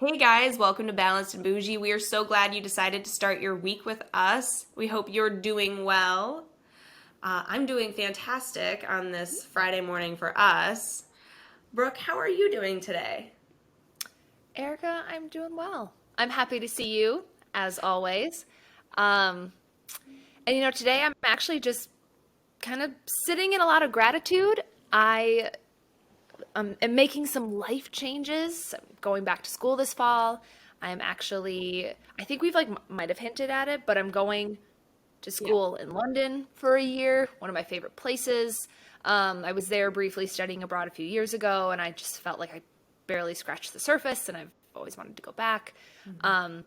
Hey guys, welcome to Balanced and Bougie. We are so glad you decided to start your week with us. We hope you're doing well. I'm doing fantastic on this Friday morning for us. Brooke, how are you doing today? Erica, I'm doing well. I'm happy to see you, as always. Um, today I'm actually just kind of sitting in a lot of gratitude. I am making some life changes. I'm going back to school this fall. I think we've might have hinted at it, but I'm going to Yeah. school in London for a year, one of my favorite places. I was there briefly studying abroad a few years ago, and I just felt like I barely scratched the surface, and I've always wanted to go back. Um,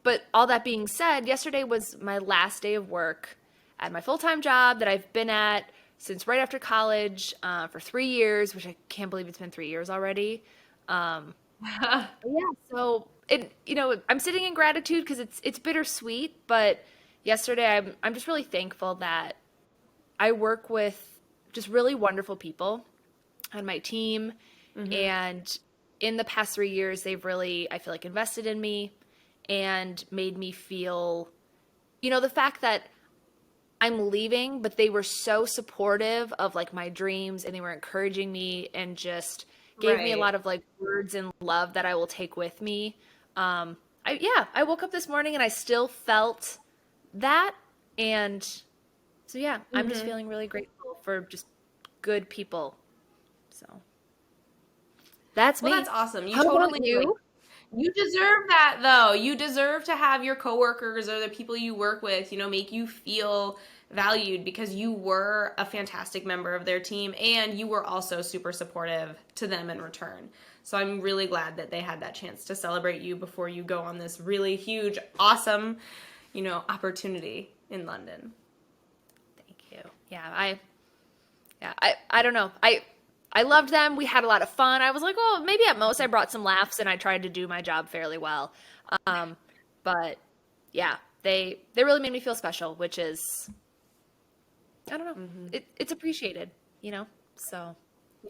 but all that being said, yesterday was my last day of work at my full time job that I've been at since right after college for 3 years, which I can't believe it's been 3 years already. Um, yeah, so I'm sitting in gratitude because it's bittersweet, but yesterday I'm just really thankful that I work with just really wonderful people on my team, hmm and in the past 3 years, they've really, I feel like, invested in me and made me feel, the fact that I'm leaving, but they were so supportive of like my dreams and they were encouraging me and just gave me a Right. lot of like words and love that I will take with me. I woke up this morning and I still felt that. And so, yeah, I'm just hmm feeling really grateful for just good people. So that's Well, that's me. awesome. You How about totally you? you deserve that though. You deserve to have your coworkers or the people you work with, make you feel valued because you were a fantastic member of their team and you were also super supportive to them in return. So I'm really glad that they had that chance to celebrate you before you go on this really huge, awesome, opportunity in London. Thank you. I don't know. I loved them. We had a lot of fun. I was like, oh, maybe at most I brought some laughs and I tried to do my job fairly well. Um, but yeah, they really made me feel special, which is I don't know. hmm It's appreciated, you know. So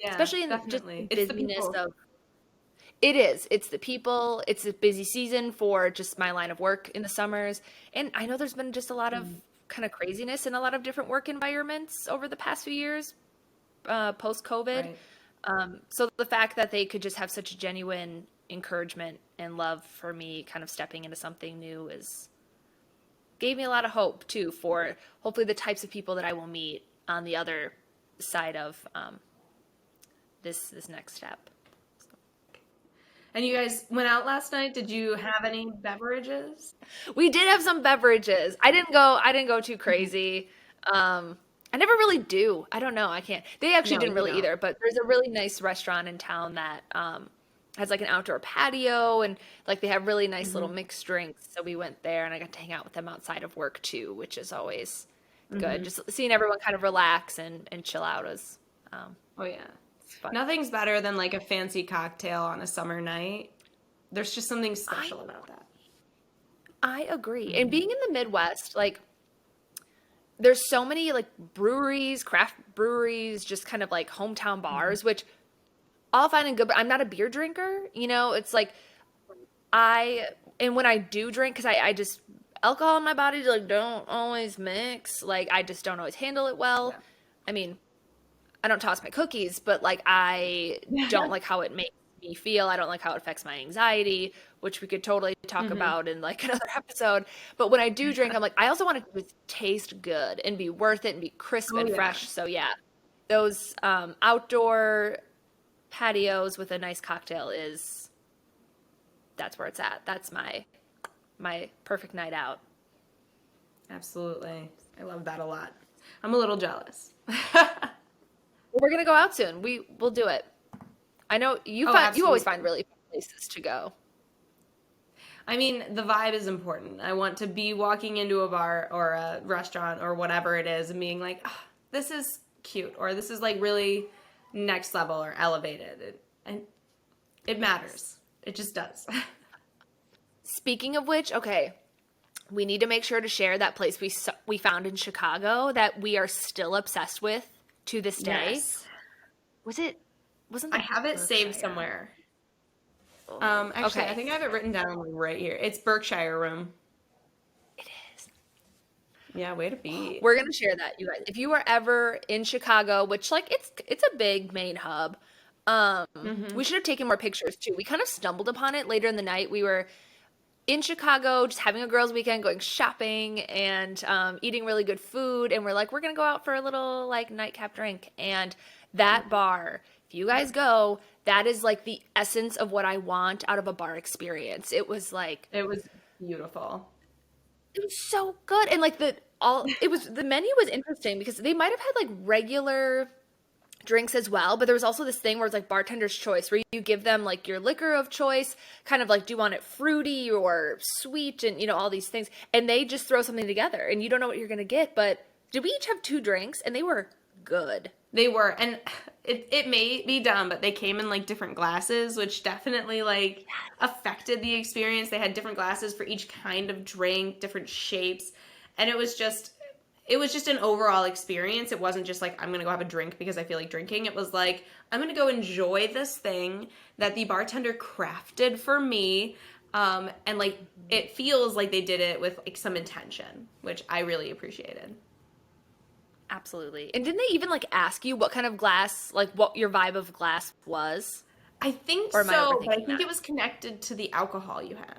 Yeah, especially in just the definitely. It's the busyness people. of it is. It's the people. It's a busy season for just my line of work in the summers, and I know there's been just a lot of Mm, kind of craziness in a lot of different work environments over the past few years, post COVID. right. So the fact that they could just have such genuine encouragement and love for me kind of stepping into something new is gave me a lot of hope too for hopefully the types of people that I will meet on the other side of this next step. And you guys went out last night. Did you have any beverages? We did have some beverages. I didn't go too crazy. I never really do. I don't know. I can't. They actually No, didn't you really don't. either, but there's a really nice restaurant in town that has like an outdoor patio and like they have really nice little hmm mixed drinks. So we went there and I got to hang out with them outside of work too, which is always good. hmm Just seeing everyone kind of relax and chill out is um, Oh yeah. fun. Nothing's better than like a fancy cocktail on a summer night. There's just something I special about that. I agree. And hmm being in the Midwest, like there's so many like breweries, craft breweries, just kind of like hometown hmm bars, which all fine and good, but I'm not a beer drinker. It's like I, and when I do drink, because I just, alcohol in my body like don't always mix. Like I just don't always handle it well. Yeah. I mean, I don't toss my cookies, but like I don't like how it makes me feel. I don't like how it affects my anxiety, which we could totally talk hmm about in like another episode. But when I do drink, I'm like, I also want it to just taste good and be worth it and be crisp Oh and yeah. fresh. So yeah, those outdoor patios with a nice cocktail is that's where it's at. That's my perfect night out. Absolutely. I love that a lot. I'm a little jealous. We're gonna go out soon. We'll do it. I know Oh, you always absolutely. find really fun places to go. I mean, the vibe is important. I want to be walking into a bar or a restaurant or whatever it is and being like, "Ah, this is cute, or this is like really next level or elevated. And it Yes. matters. It just does. Speaking of which, okay, we need to make sure to share that place we found in Chicago that we are still obsessed with to this day. Yes. Was it wasn't I the have it saved Berkshire? somewhere. Actually, I Okay. think I have it written down right here. It's Berkshire Room. It is. Yeah, way to be. We're gonna share that, you guys. If you are ever in Chicago, which like it's a big main hub, Hmm. we should have taken more pictures too. We kind of stumbled upon it later in the night. We were in Chicago, just having a girls' weekend, going shopping and eating really good food, and we're like, we're gonna go out for a little like nightcap drink. And that bar, if you guys go, that is like the essence of what I want out of a bar experience. It was like It was beautiful. it was so good. And like the menu was interesting because they might have had like regular drinks as well, but there was also this thing where it's like bartender's choice where you give them like your liquor of choice, kind of like do you want it fruity or sweet and all these things. And they just throw something together and you don't know what you're gonna get. But did we each have two drinks and they were good? They were, and it may be dumb, but they came in like different glasses, which definitely like affected the experience. They had different glasses for each kind of drink, different shapes, and it was just an overall experience. It wasn't just like I'm gonna go have a drink because I feel like drinking. It was like I'm gonna go enjoy this thing that the bartender crafted for me, and like it feels like they did it with like some intention, which I really appreciated. Absolutely. And didn't they even like ask you what kind of glass, like what your vibe of glass was? I think Or am I so, but I overthinking think that? it was connected to the alcohol you had.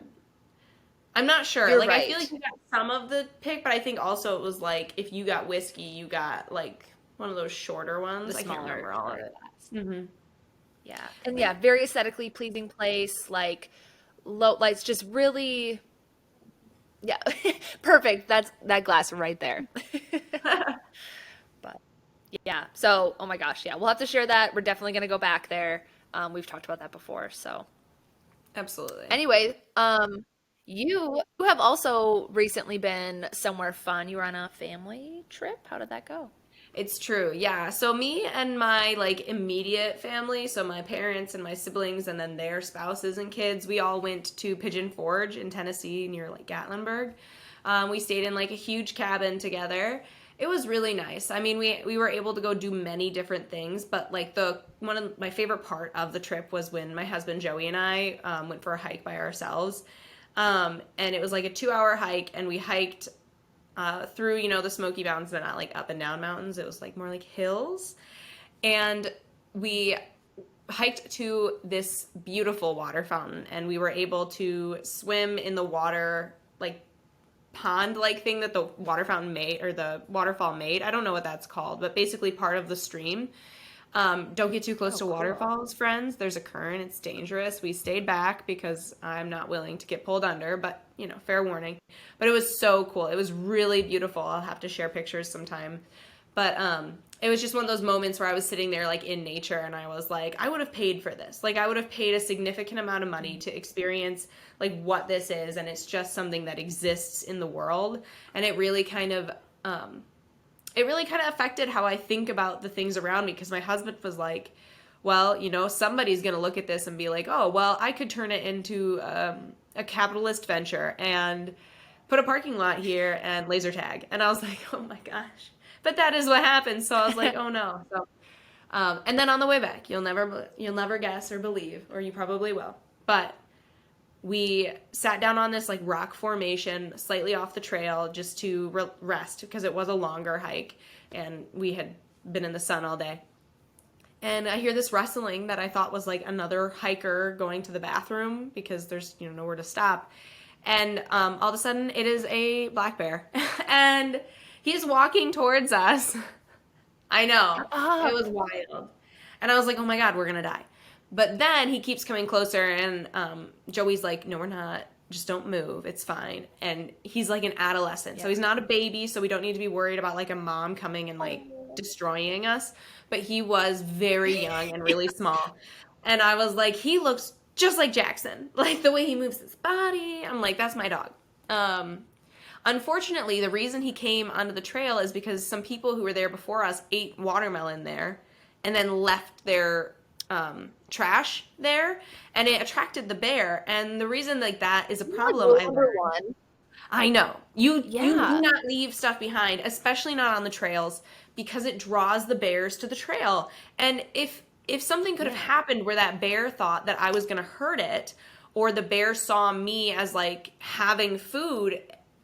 I'm not sure. You're Like, I feel like right. you got some of the pick, but I think also it was like if you got whiskey, you got like one of those shorter The ones. I can't smaller, remember all of shorter it. glass. Hmm. Yeah. And yeah, very aesthetically pleasing place, like low lights, just really, yeah, perfect. That's that glass right there. But yeah, so oh my gosh, yeah, we'll have to share that. We're definitely gonna go back there. We've talked about that before. So Absolutely. anyway, you have also recently been somewhere fun. You were on a family trip. How did that go? It's true. Yeah. So me and my like immediate family, so my parents and my siblings and then their spouses and kids, we all went to Pigeon Forge in Tennessee near like Gatlinburg. We stayed in like a huge cabin together. It was really nice. I mean, we were able to go do many different things, but like the one of my favorite part of the trip was when my husband Joey and I went for a hike by ourselves. And it was like a 2 hour hike, and we hiked through the Smoky Mountains. They're not like up and down mountains, it was like more like hills. And we hiked to this beautiful water fountain, and we were able to swim in the water, like pond like thing that the water fountain made, or the waterfall made. I don't know what that's called, but basically part of the stream. Don't get too close Oh, to cool. waterfalls, friends. There's a current. It's dangerous. We stayed back because I'm not willing to get pulled under, but fair warning. But it was so cool. It was really beautiful. I'll have to share pictures sometime. But it was just one of those moments where I was sitting there like in nature, and I was like, I would have paid for this. Like, I would have paid a significant amount of money to experience like what this is, and it's just something that exists in the world. And it really kind of affected how I think about the things around me, because my husband was like, well, somebody's going to look at this and be like, oh, well, I could turn it into a capitalist venture and put a parking lot here and laser tag. And I was like, oh my gosh. But that is what happened. So I was like, oh no. So, and then on the way back, you'll never guess or believe, or you probably will. But we sat down on this like rock formation slightly off the trail just to rest, because it was a longer hike and we had been in the sun all day. And I hear this rustling that I thought was like another hiker going to the bathroom, because there's nowhere to stop. And all of a sudden it is a black bear and he's walking towards us. I know, Shut it up. was wild. And I was like, oh my God, we're gonna die. But then he keeps coming closer, and Joey's like, no, we're not. Just don't move. It's fine. And he's like an adolescent. So Yeah. he's not a baby, so we don't need to be worried about like a mom coming and like Oh. destroying us. But he was very young and really small. And I was like, he looks just like Jackson. Like the way he moves his body. I'm like, that's my dog. Um, Unfortunately, the reason he came onto the trail is because some people who were there before us ate watermelon there and then left their trash there, and it attracted the bear. And the reason like that is a You like problem rule I number learned. one. I know. You do Yeah. not leave stuff behind, especially not on the trails, because it draws the bears to the trail. And if if something could have Yeah. happened where that bear thought that I was going to hurt it, or the bear saw me as like having food,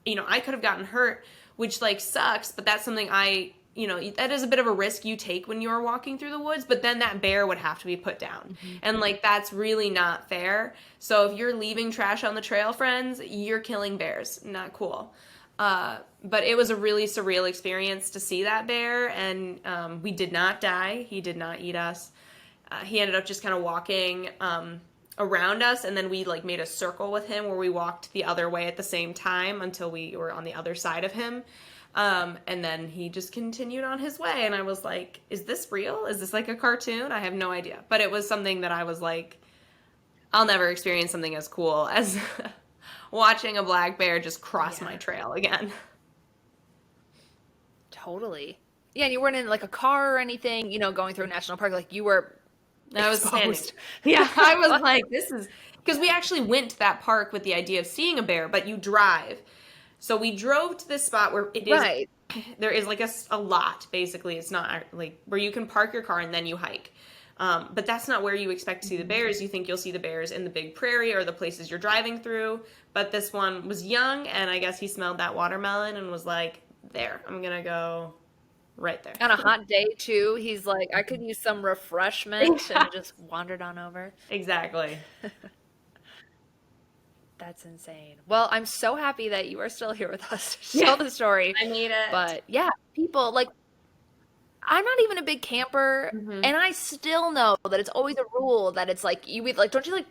I could have gotten hurt, which like sucks, but that's something that is a bit of a risk you take when you're walking through the woods, but then that bear would have to be put down. Mm-hmm. And like that's really not fair. So if you're leaving trash on the trail, friends, you're killing bears. Not cool. But it was a really surreal experience to see that bear, and we did not die. He did not eat us. He ended up just kind of walking around us, and then we like made a circle with him where we walked the other way at the same time until we were on the other side of him. And then he just continued on his way, and I was like, is this real? Is this like a cartoon? I have no idea. But it was something that I was like, I'll never experience something as cool as watching a black bear just cross my trail again. Totally. Yeah, and you weren't in like a car or anything, going through a national park. Like you were I was standing. exposed. Yeah, I was like, this is because we actually went to that park with the idea of seeing a bear, but you drive. So we drove to this spot where it is Right. there is like a lot basically. It's not like where you can park your car and then you hike. But that's not where you expect to see the bears. You think you'll see the bears in the big prairie or the places you're driving through. But this one was young, and I guess he smelled that watermelon and was like, there, I'm going to go right there. On a hot day too, he's like, I could use some refreshment, Yeah. and just wandered on over. Exactly. That's insane. Well, I'm so happy that you are still here with us to Yeah. tell the story. I made it. But yeah, people like, I'm not even a big camper, Mhm. and I still know that it's always a rule that it's like you eat like, don't you like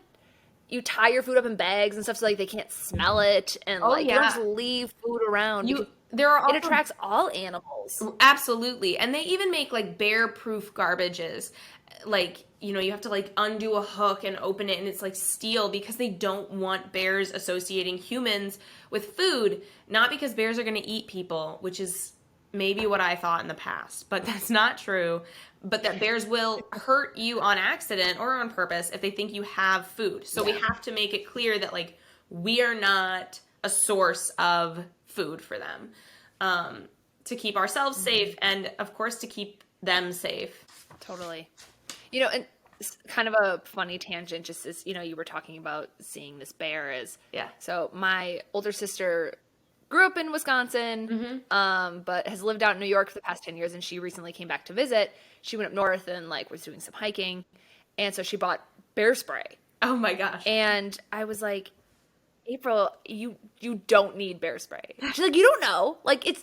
you tie your food up in bags and stuff so like they can't smell it, and Oh, like you don't yeah. just leave food around. You because there are it also attracts all animals. absolutely. And they even make like bear proof garbages. Like, you have to like undo a hook and open it and it's like steel because they don't want bears associating humans with food. Not because bears are going to eat people, which is maybe what I thought in the past, but that's not true. But that bears will hurt you on accident or on purpose if they think you have food. So we have to make it clear that like we are not a source of food for them, to keep ourselves safe and of course to keep them safe. Totally. And it's kind of a funny tangent, just as, you were talking about seeing this bear is, Yeah. so my older sister grew up in Wisconsin, but has lived out in New York for the past 10 years. And she recently came back to visit. She went up north and like was doing some hiking. And so she bought bear spray. Oh my gosh. And I was like, April, you don't need bear spray. She's like, you don't know. Like it's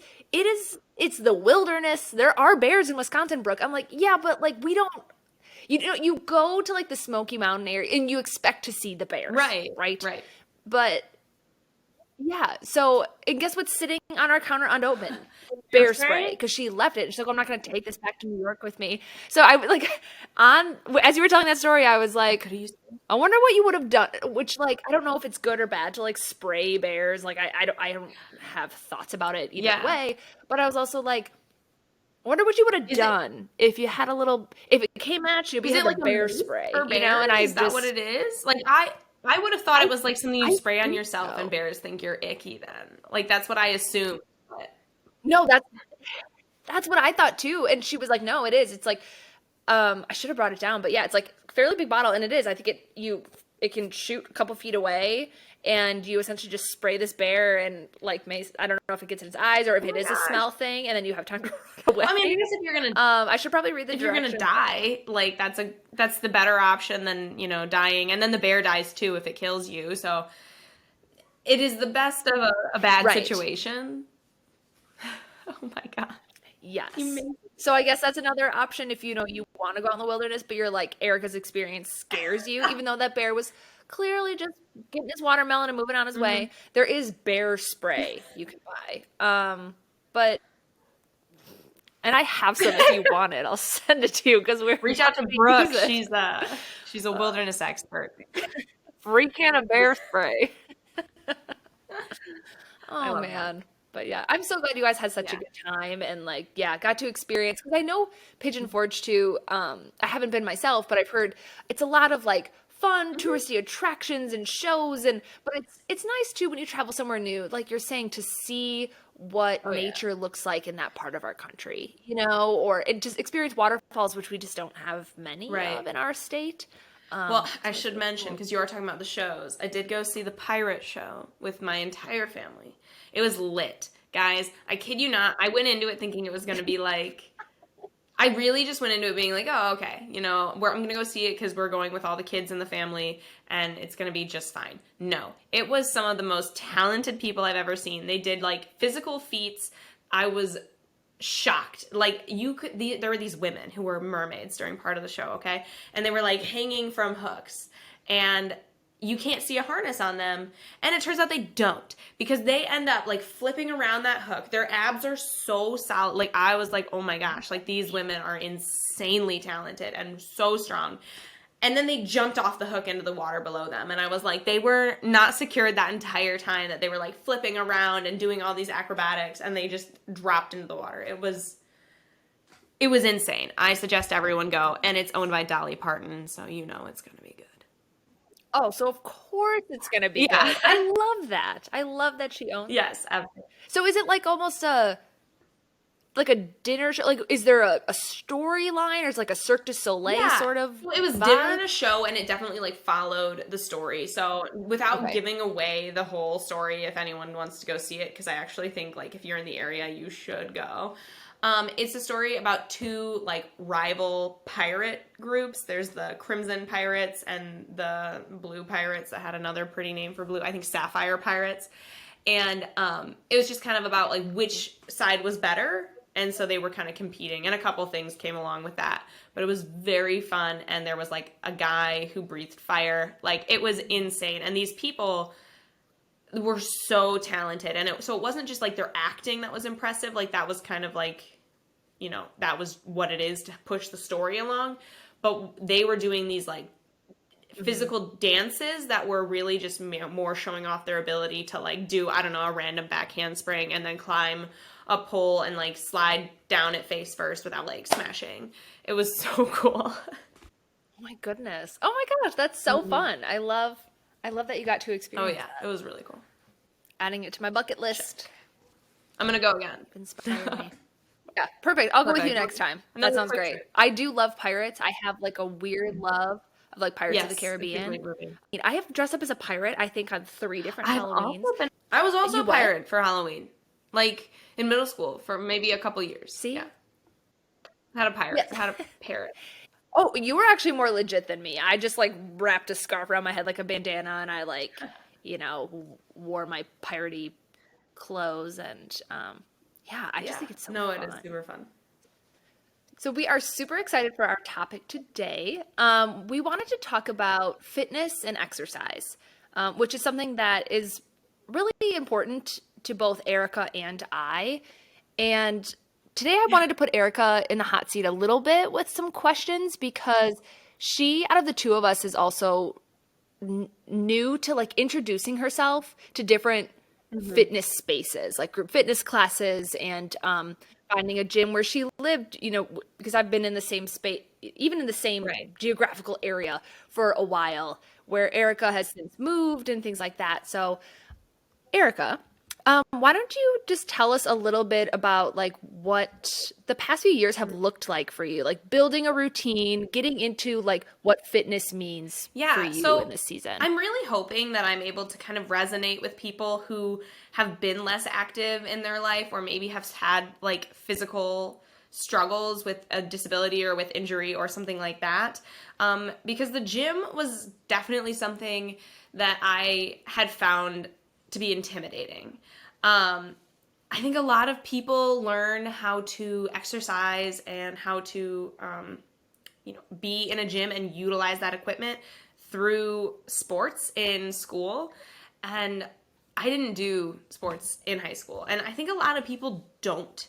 the wilderness. There are bears in Wisconsin, Brooke. I'm like, yeah, but like we don't. You go to like the Smoky Mountain area and you expect to see the bears, Right. Right. But yeah, so and guess what's sitting on our counter unopened? Bear spray, because she left it. She's like, I'm not going to take this back to New York with me. So I like as you were telling that story, I was like, I wonder what you would have done. Which like I don't know if it's good or bad to like spray bears. Like I don't have thoughts about it either way. But I was also like, I wonder what you would have done if you had if it came at you, but you had like bear spray, for bears? And is that what it is? Like I would have thought it was like something you spray on yourself so. and bears think you're icky then. Like that's what I assumed. But No, that's what I thought too. And she was like, no, it is. It's like, I should have brought it down, but yeah, it's like a fairly big bottle, and it is. I think it can shoot a couple feet away, and you essentially just spray this bear and like I don't know if it gets in its eyes or if it is a smell thing, and then you have time to run away. I mean, I guess if you're gonna I should probably read the if you're gonna die, like that's the better option than dying, and then the bear dies too if it kills you. So it is the best of a bad situation. Oh my god. Yes. So I guess that's another option if you want to go out in the wilderness, but you're like Erica's experience scares you, even though that bear was clearly just getting his watermelon and moving on his way. There is bear spray you can buy. But and I have some if you want it. I'll send it to you because we're Reach out to Brooke. She's a wilderness expert. Free can of bear spray. Oh man. But yeah, I'm so glad you guys had such a good time and like, got to experience, because I know Pigeon Forge too. I haven't been myself, but I've heard it's a lot of like fun touristy attractions and shows, but it's nice too when you travel somewhere new, like you're saying, to see what Oh yeah. nature looks like in that part of our country, or it just experience waterfalls, which we just don't have many Right. of in our state. Well, I So it's should really mention, cool. because you are talking about the shows, I did go see the pirate show with my entire family. It was lit. Guys, I kid you not, I went into it thinking it was going to be like, I really just went into it being like, oh, okay, I'm going to go see it because we're going with all the kids in the family and it's going to be just fine. No, it was some of the most talented people I've ever seen. They did like physical feats. I was shocked. Like there were these women who were mermaids during part of the show, okay? And they were like hanging from hooks. And you can't see a harness on them. And it turns out they don't because they end up like flipping around that hook. Their abs are so solid. Like I was like, oh my gosh, like these women are insanely talented and so strong. And then they jumped off the hook into the water below them. And I was like, they were not secured that entire time that they were like flipping around and doing all these acrobatics and they just dropped into the water. It was insane. I suggest everyone go. And it's owned by Dolly Parton, so it's going to be good. Oh, so of course it's gonna be Yeah. good. I love that. I love that she owns. Yes, absolutely. So is it like almost like a dinner show? Like, is there a storyline, or is it like a Cirque du Soleil Yeah. sort of Well, it was dinner and vibe? a show, and it definitely like followed the story. So without Okay. giving away the whole story, if anyone wants to go see it, because I actually think like if you're in the area, you should go. It's a story about two like rival pirate groups. There's the Crimson Pirates and the Blue Pirates that had another pretty name for blue. I think Sapphire Pirates. And it was just kind of about like which side was better. And so they were kind of competing, and a couple things came along with that. But it was very fun, and there was like a guy who breathed fire. Like it was insane, and these people were so talented, and so it wasn't just like their acting that was impressive. Like that was kind of like, that was what it is to push the story along. But they were doing these like physical dances that were really just more showing off their ability to like do, I don't know, a random back handspring and then climb a pole and like slide down it face first without like smashing. It was so cool. Oh my goodness. Oh my gosh, that's so fun. I love that you got to Oh experience yeah, that. it was really cool. Adding it to my bucket list. I'm gonna go again. Inspired me. Yeah, perfect. I'll go with you Perfect. next time. That Another sounds quick great. trip. I do love pirates. I have like a weird love of like Pirates of the Yes, it's a Caribbean. great movie. I have dressed up as a pirate, I think, on 3 different Halloweens. I was also You a what? pirate for Halloween, like in middle school for maybe a couple years. See? Yeah, had a pirate, Yeah. had a parrot. Oh, you were actually more legit than me. I just like wrapped a scarf around my head like a bandana, and I like, wore my piratey clothes, and yeah, I just think it's so no, fun. it is super fun. So we are super excited for our topic today. We wanted to talk about fitness and exercise, which is something that is really important to both Erica and I. And today I wanted to put Erica in the hot seat a little bit with some questions because she, out of the two of us, is also new to like introducing herself to different fitness spaces, like group fitness classes, and finding a gym where she lived, because I've been in the same space, even in the same Right. geographical area for a while, where Erica has since moved and things like that. So, Erica, why don't you just tell us a little bit about like what the past few years have looked like for you, like building a routine, getting into like what fitness means Yeah, for you so in this season. I'm really hoping that I'm able to kind of resonate with people who have been less active in their life or maybe have had like physical struggles with a disability or with injury or something like that. Because the gym was definitely something that I had found to be intimidating. I think a lot of people learn how to exercise and how to be in a gym and utilize that equipment through sports in school. And I didn't do sports in high school. And I think a lot of people don't.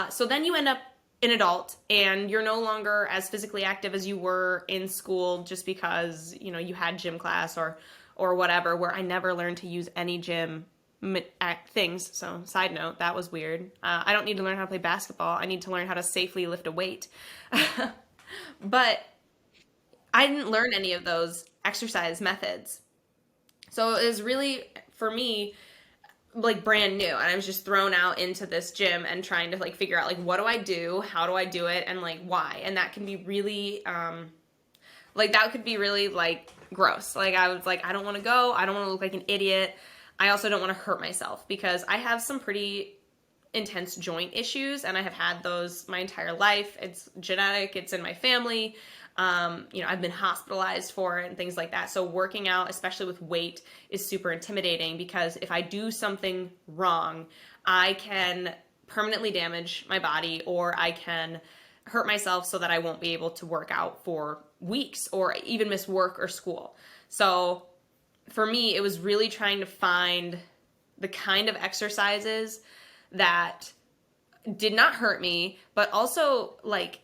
So then you end up an adult and you're no longer as physically active as you were in school just because, you had gym class or whatever, where I never learned to use any gym things. So side note, that was weird. I don't need to learn how to play basketball. I need to learn how to safely lift a weight. But I didn't learn any of those exercise methods. So it was really, for me, like brand new, and I was just thrown out into this gym and trying to like figure out like what do I do, how do I do it, and like why. And that can be really like that could be really like gross. Like I was like I don't want to go. I don't want to look like an idiot. I also don't want to hurt myself because I have some pretty intense joint issues and I have had those my entire life. It's genetic, it's in my family. I've been hospitalized for it and things like that. So working out, especially with weight, is super intimidating because if I do something wrong, I can permanently damage my body or I can hurt myself so that I won't be able to work out for weeks or even miss work or school. So for me, it was really trying to find the kind of exercises that did not hurt me, but also like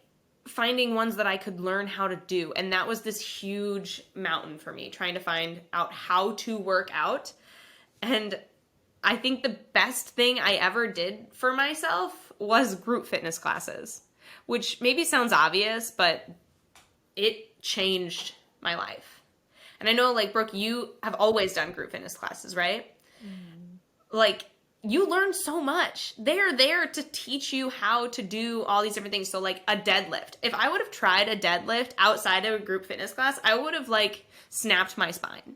finding ones that I could learn how to do. And that was this huge mountain for me, trying to find out how to work out. And I think the best thing I ever did for myself was group fitness classes, which maybe sounds obvious, but it changed my life. And I know, like, Brooke, you have always done group fitness classes, right? Like, you learn so much. They're there to teach you how to do all these different things. So like a deadlift. If I would have tried a deadlift outside of a group fitness class, I would have like snapped my spine.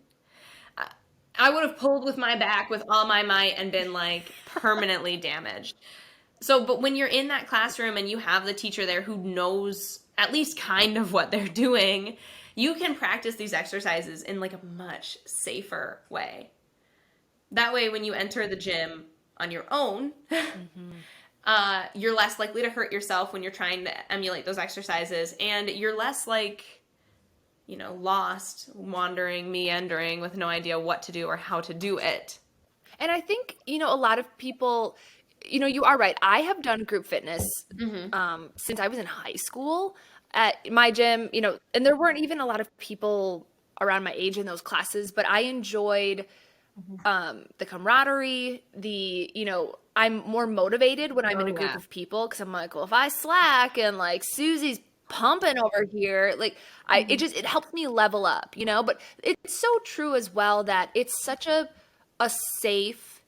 I would have pulled with my back with all my might and been like permanently damaged. So, but when you're in that classroom and you have the teacher there who knows at least kind of what they're doing, you can practice these exercises in like a much safer way. That way, when you enter the gym on your own, you're less likely to hurt yourself when you're trying to emulate those exercises, and you're less like, lost, wandering, meandering with no idea what to do or how to do it. And I think, a lot of people, you are right. I have done group fitness since I was in high school at my gym, and there weren't even a lot of people around my age in those classes, but I enjoyed the camaraderie, I'm more motivated when I'm in a group of people because I'm like, well, if I slack and like Susie's pumping over here, like it helps me level up, but it's so true as well that it's such a safe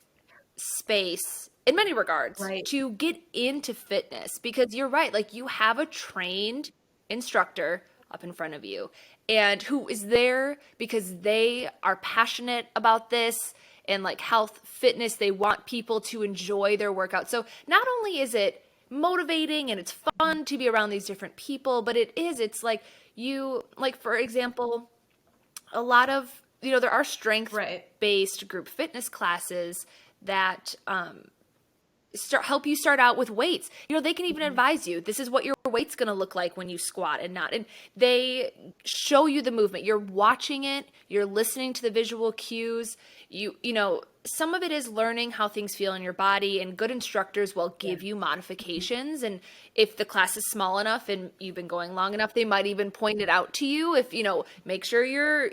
space in many regards to get into fitness because you're right. Like you have a trained instructor up in front of you and who is there because they are passionate about this and like health, fitness. They want people to enjoy their workout. So not only is it motivating and it's fun to be around these different people, but it's like for example, a lot of, there are strength-based group fitness classes that help you start out with weights. They can even advise you, this is what your weight's going to look like when you squat and not. And they show you the movement. You're watching it. You're listening to the visual cues. Some of it is learning how things feel in your body, and good instructors will give you modifications. And if the class is small enough and you've been going long enough, they might even point it out to you. If, make sure you're,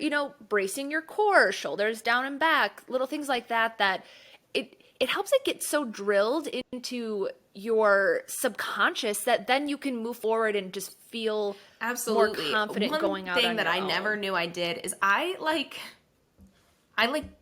bracing your core, shoulders down and back, little things like that it helps it get so drilled into your subconscious that then you can move forward and just feel more confident going out on your own. One thing that I never knew I did is I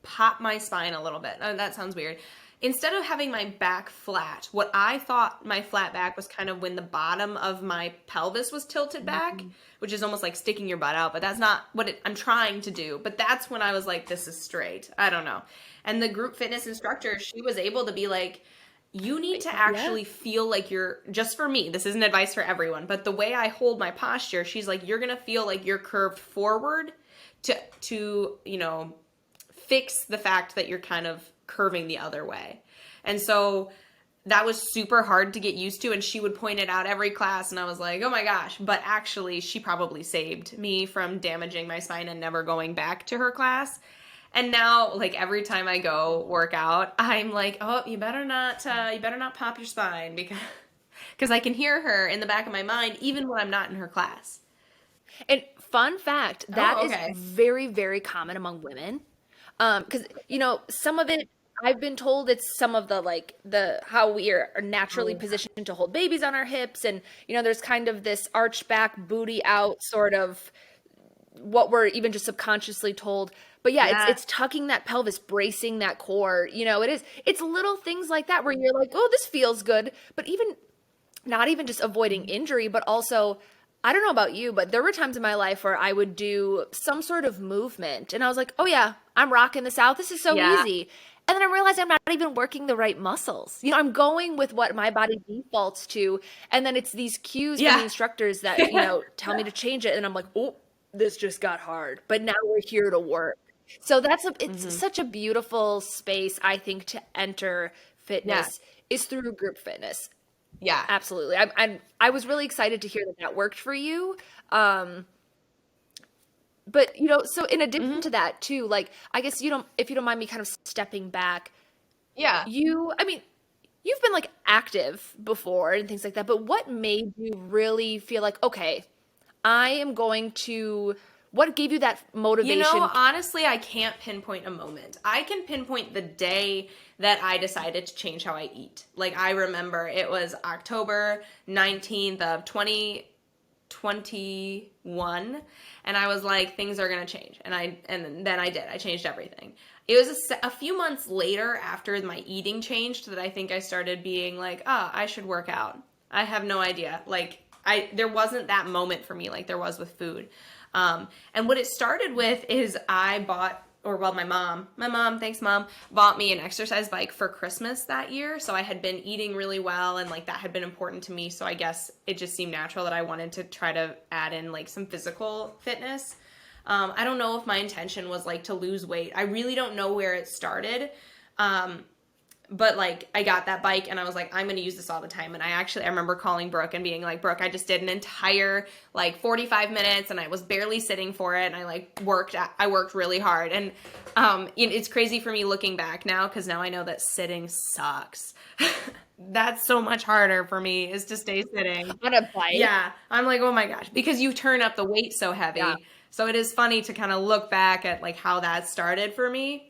pop my spine a little bit. Oh, that sounds weird. Instead of having my back flat, what I thought my flat back was kind of when the bottom of my pelvis was tilted back, which is almost like sticking your butt out, but that's not what I'm trying to do. But that's when I was like, this is straight. I don't know. And the group fitness instructor, she was able to be like, you need to actually feel like you're, just for me, this isn't advice for everyone, but the way I hold my posture, she's like, you're going to feel like you're curved forward to fix the fact that you're kind of curving the other way. And so that was super hard to get used to, and she would point it out every class, and I was like, oh my gosh. But actually, she probably saved me from damaging my spine and never going back to her class. And now, like, every time I go work out, I'm like, oh, you better not pop your spine, because I can hear her in the back of my mind, even when I'm not in her class. And fun fact, that is very, very common among women. Because, some of it, I've been told it's some of the how we are naturally positioned to hold babies on our hips. And, there's kind of this arched back, booty out sort of what we're even just subconsciously told. But yeah, Yeah. it's tucking that pelvis, bracing that core. It's little things like that where you're like, oh, this feels good. But even not even just avoiding injury, but also, I don't know about you, but there were times in my life where I would do some sort of movement and I was like, oh yeah, I'm rocking this out. This is so Yeah. easy. And then I realized I'm not even working the right muscles. I'm going with what my body defaults to. And then it's these cues from the Yeah. instructors that, tell me to change it. And I'm like, oh, this just got hard. But now we're here to work. So it's Hmm. such a beautiful space, I think, to enter Yeah. fitness is through group fitness. Yeah. Absolutely. I was really excited to hear that that worked for you. Um, but so in addition Hmm. to that too, like I guess if you don't mind me kind of stepping back, Yeah. I mean, you've been like active before and things like that, but what made you really feel like, okay, I am going to, what gave you that motivation? Honestly, I can't pinpoint a moment. I can pinpoint the day that I decided to change how I eat. Like, I remember it was October 19th of 2021, and I was like, things are going to change. And then I did. I changed everything. It was a few months later after my eating changed that I think I started being like, oh, I should work out. I have no idea. Like, there wasn't that moment for me like there was with food. And what it started with is I bought, or well, my mom, thanks mom, bought me an exercise bike for Christmas that year. So I had been eating really well and like that had been important to me. So I guess it just seemed natural that I wanted to try to add in like some physical fitness. I don't know if my intention was like to lose weight. I really don't know where it started. But like I got that bike and I was like, I'm gonna use this all the time. And I remember calling Brooke and being like, Brooke, I just did an entire like 45 minutes and I was barely sitting for it and I worked really hard. And it's crazy for me looking back now because now I know that sitting sucks. That's so much harder for me is to stay sitting. On a bike? Yeah, I'm like, oh my gosh, because you turn up the weight so Yeah. heavy. So it is funny to kind of look back at like how that started for me.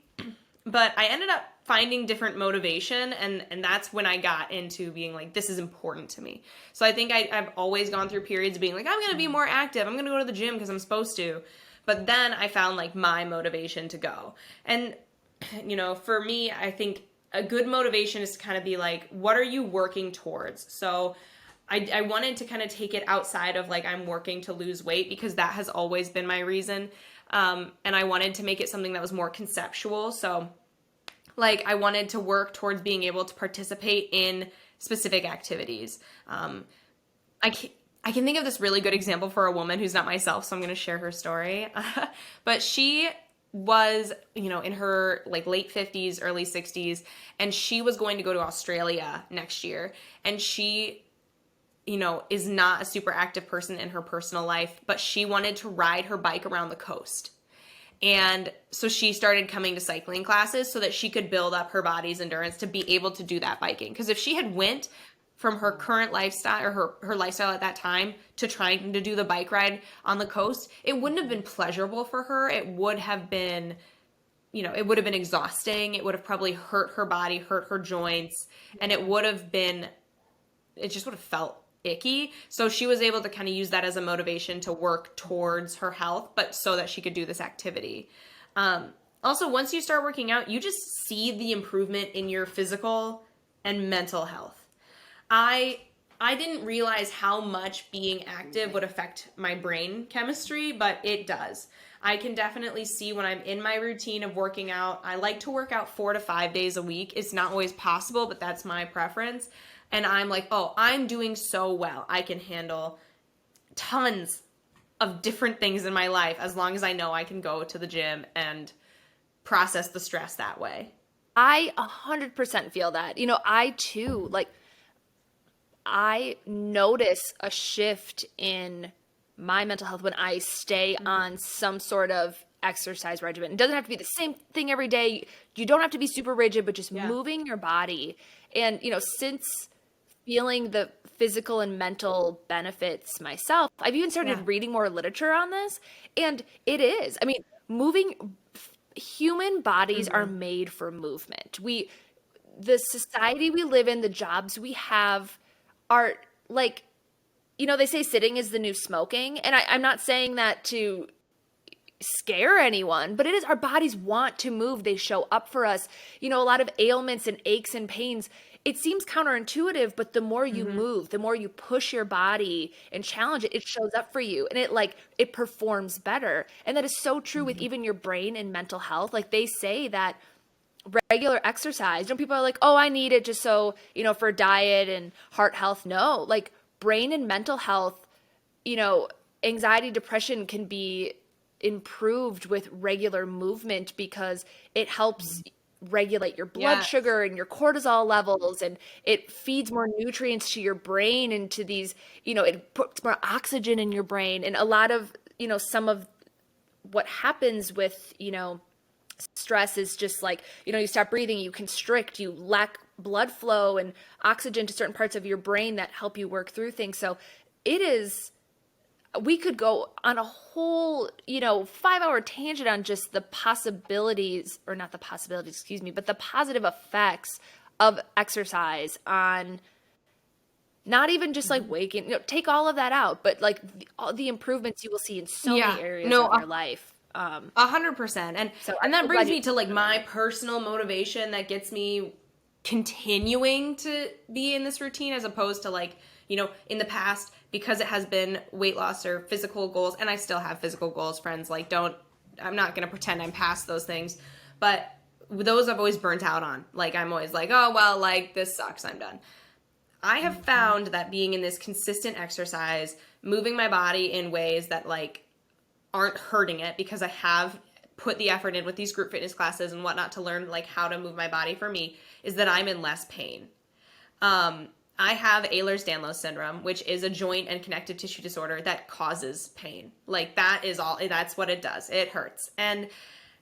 But I ended up finding different motivation, and that's when I got into being like, this is important to me. So I think I've always gone through periods of being like, I'm going to be more active. I'm going to go to the gym because I'm supposed to. But then I found like my motivation to go. And, for me, I think a good motivation is to kind of be like, what are you working towards? So I wanted to kind of take it outside of like, I'm working to lose weight because that has always been my reason. And I wanted to make it something that was more conceptual. So like I wanted to work towards being able to participate in specific activities. I can think of this really good example for a woman who's not myself, so I'm going to share her story. But she was, in her like late 50s, early 60s, and she was going to go to Australia next year. And she, is not a super active person in her personal life, but she wanted to ride her bike around the coast. And so she started coming to cycling classes so that she could build up her body's endurance to be able to do that biking. Because if she had went from her current lifestyle or her lifestyle at that time to trying to do the bike ride on the coast, it wouldn't have been pleasurable for her. It would have been, it would have been exhausting. It would have probably hurt her body, hurt her joints, and it just would have felt icky. So she was able to kind of use that as a motivation to work towards her health, but so that she could do this activity. Also, once you start working out, you just see the improvement in your physical and mental health. I I didn't realize how much being active would affect my brain chemistry, but it does. I can definitely see when I'm in my routine of working out. I like to work out 4 to 5 days a week. It's not always possible, but that's my preference. And I'm like, oh, I'm doing so well. I can handle tons of different things in my life as long as I know I can go to the gym and process the stress that way. I 100% feel that. I too, like, I notice a shift in my mental health when I stay on some sort of exercise regimen. It doesn't have to be the same thing every day. You don't have to be super rigid, but just moving your body. And, since feeling the physical and mental benefits myself, I've even started reading more literature on this. And it is, I mean, human bodies are made for movement. The society we live in, the jobs we have are like, they say sitting is the new smoking. And I'm not saying that to scare anyone, but it is, our bodies want to move. They show up for us. A lot of ailments and aches and pains, it seems counterintuitive, but the more you move, the more you push your body and challenge it, it shows up for you, and it performs better. And that is so true with even your brain and mental health. Like, they say that regular exercise, people are like, oh, I need it just so, for diet and heart health. No, like, brain and mental health, anxiety, depression can be improved with regular movement because it helps regulate your blood sugar and your cortisol levels, and it feeds more nutrients to your brain and to these, it puts more oxygen in your brain. And a lot of, some of what happens with, stress is just like, you stop breathing, you constrict, you lack blood flow and oxygen to certain parts of your brain that help you work through things. So we could go on a whole, 5-hour tangent on just the possibilities, or not the possibilities, excuse me, but the positive effects of exercise on not even just like waking, take all of that out, but like all the improvements you will see in so many areas of your life. 100%. And that brings me to like my personal motivation that gets me continuing to be in this routine, as opposed to like, in the past, because it has been weight loss or physical goals, and I still have physical goals, friends. Like, I'm not going to pretend I'm past those things, but those I've always burnt out on. Like, I'm always like, oh, well, like, this sucks, I'm done. I have found that being in this consistent exercise, moving my body in ways that like aren't hurting it, because I have put the effort in with these group fitness classes and whatnot to learn like how to move my body for me, is that I'm in less pain. I have Ehlers-Danlos syndrome, which is a joint and connective tissue disorder that causes pain. Like, that's what it does. It hurts. And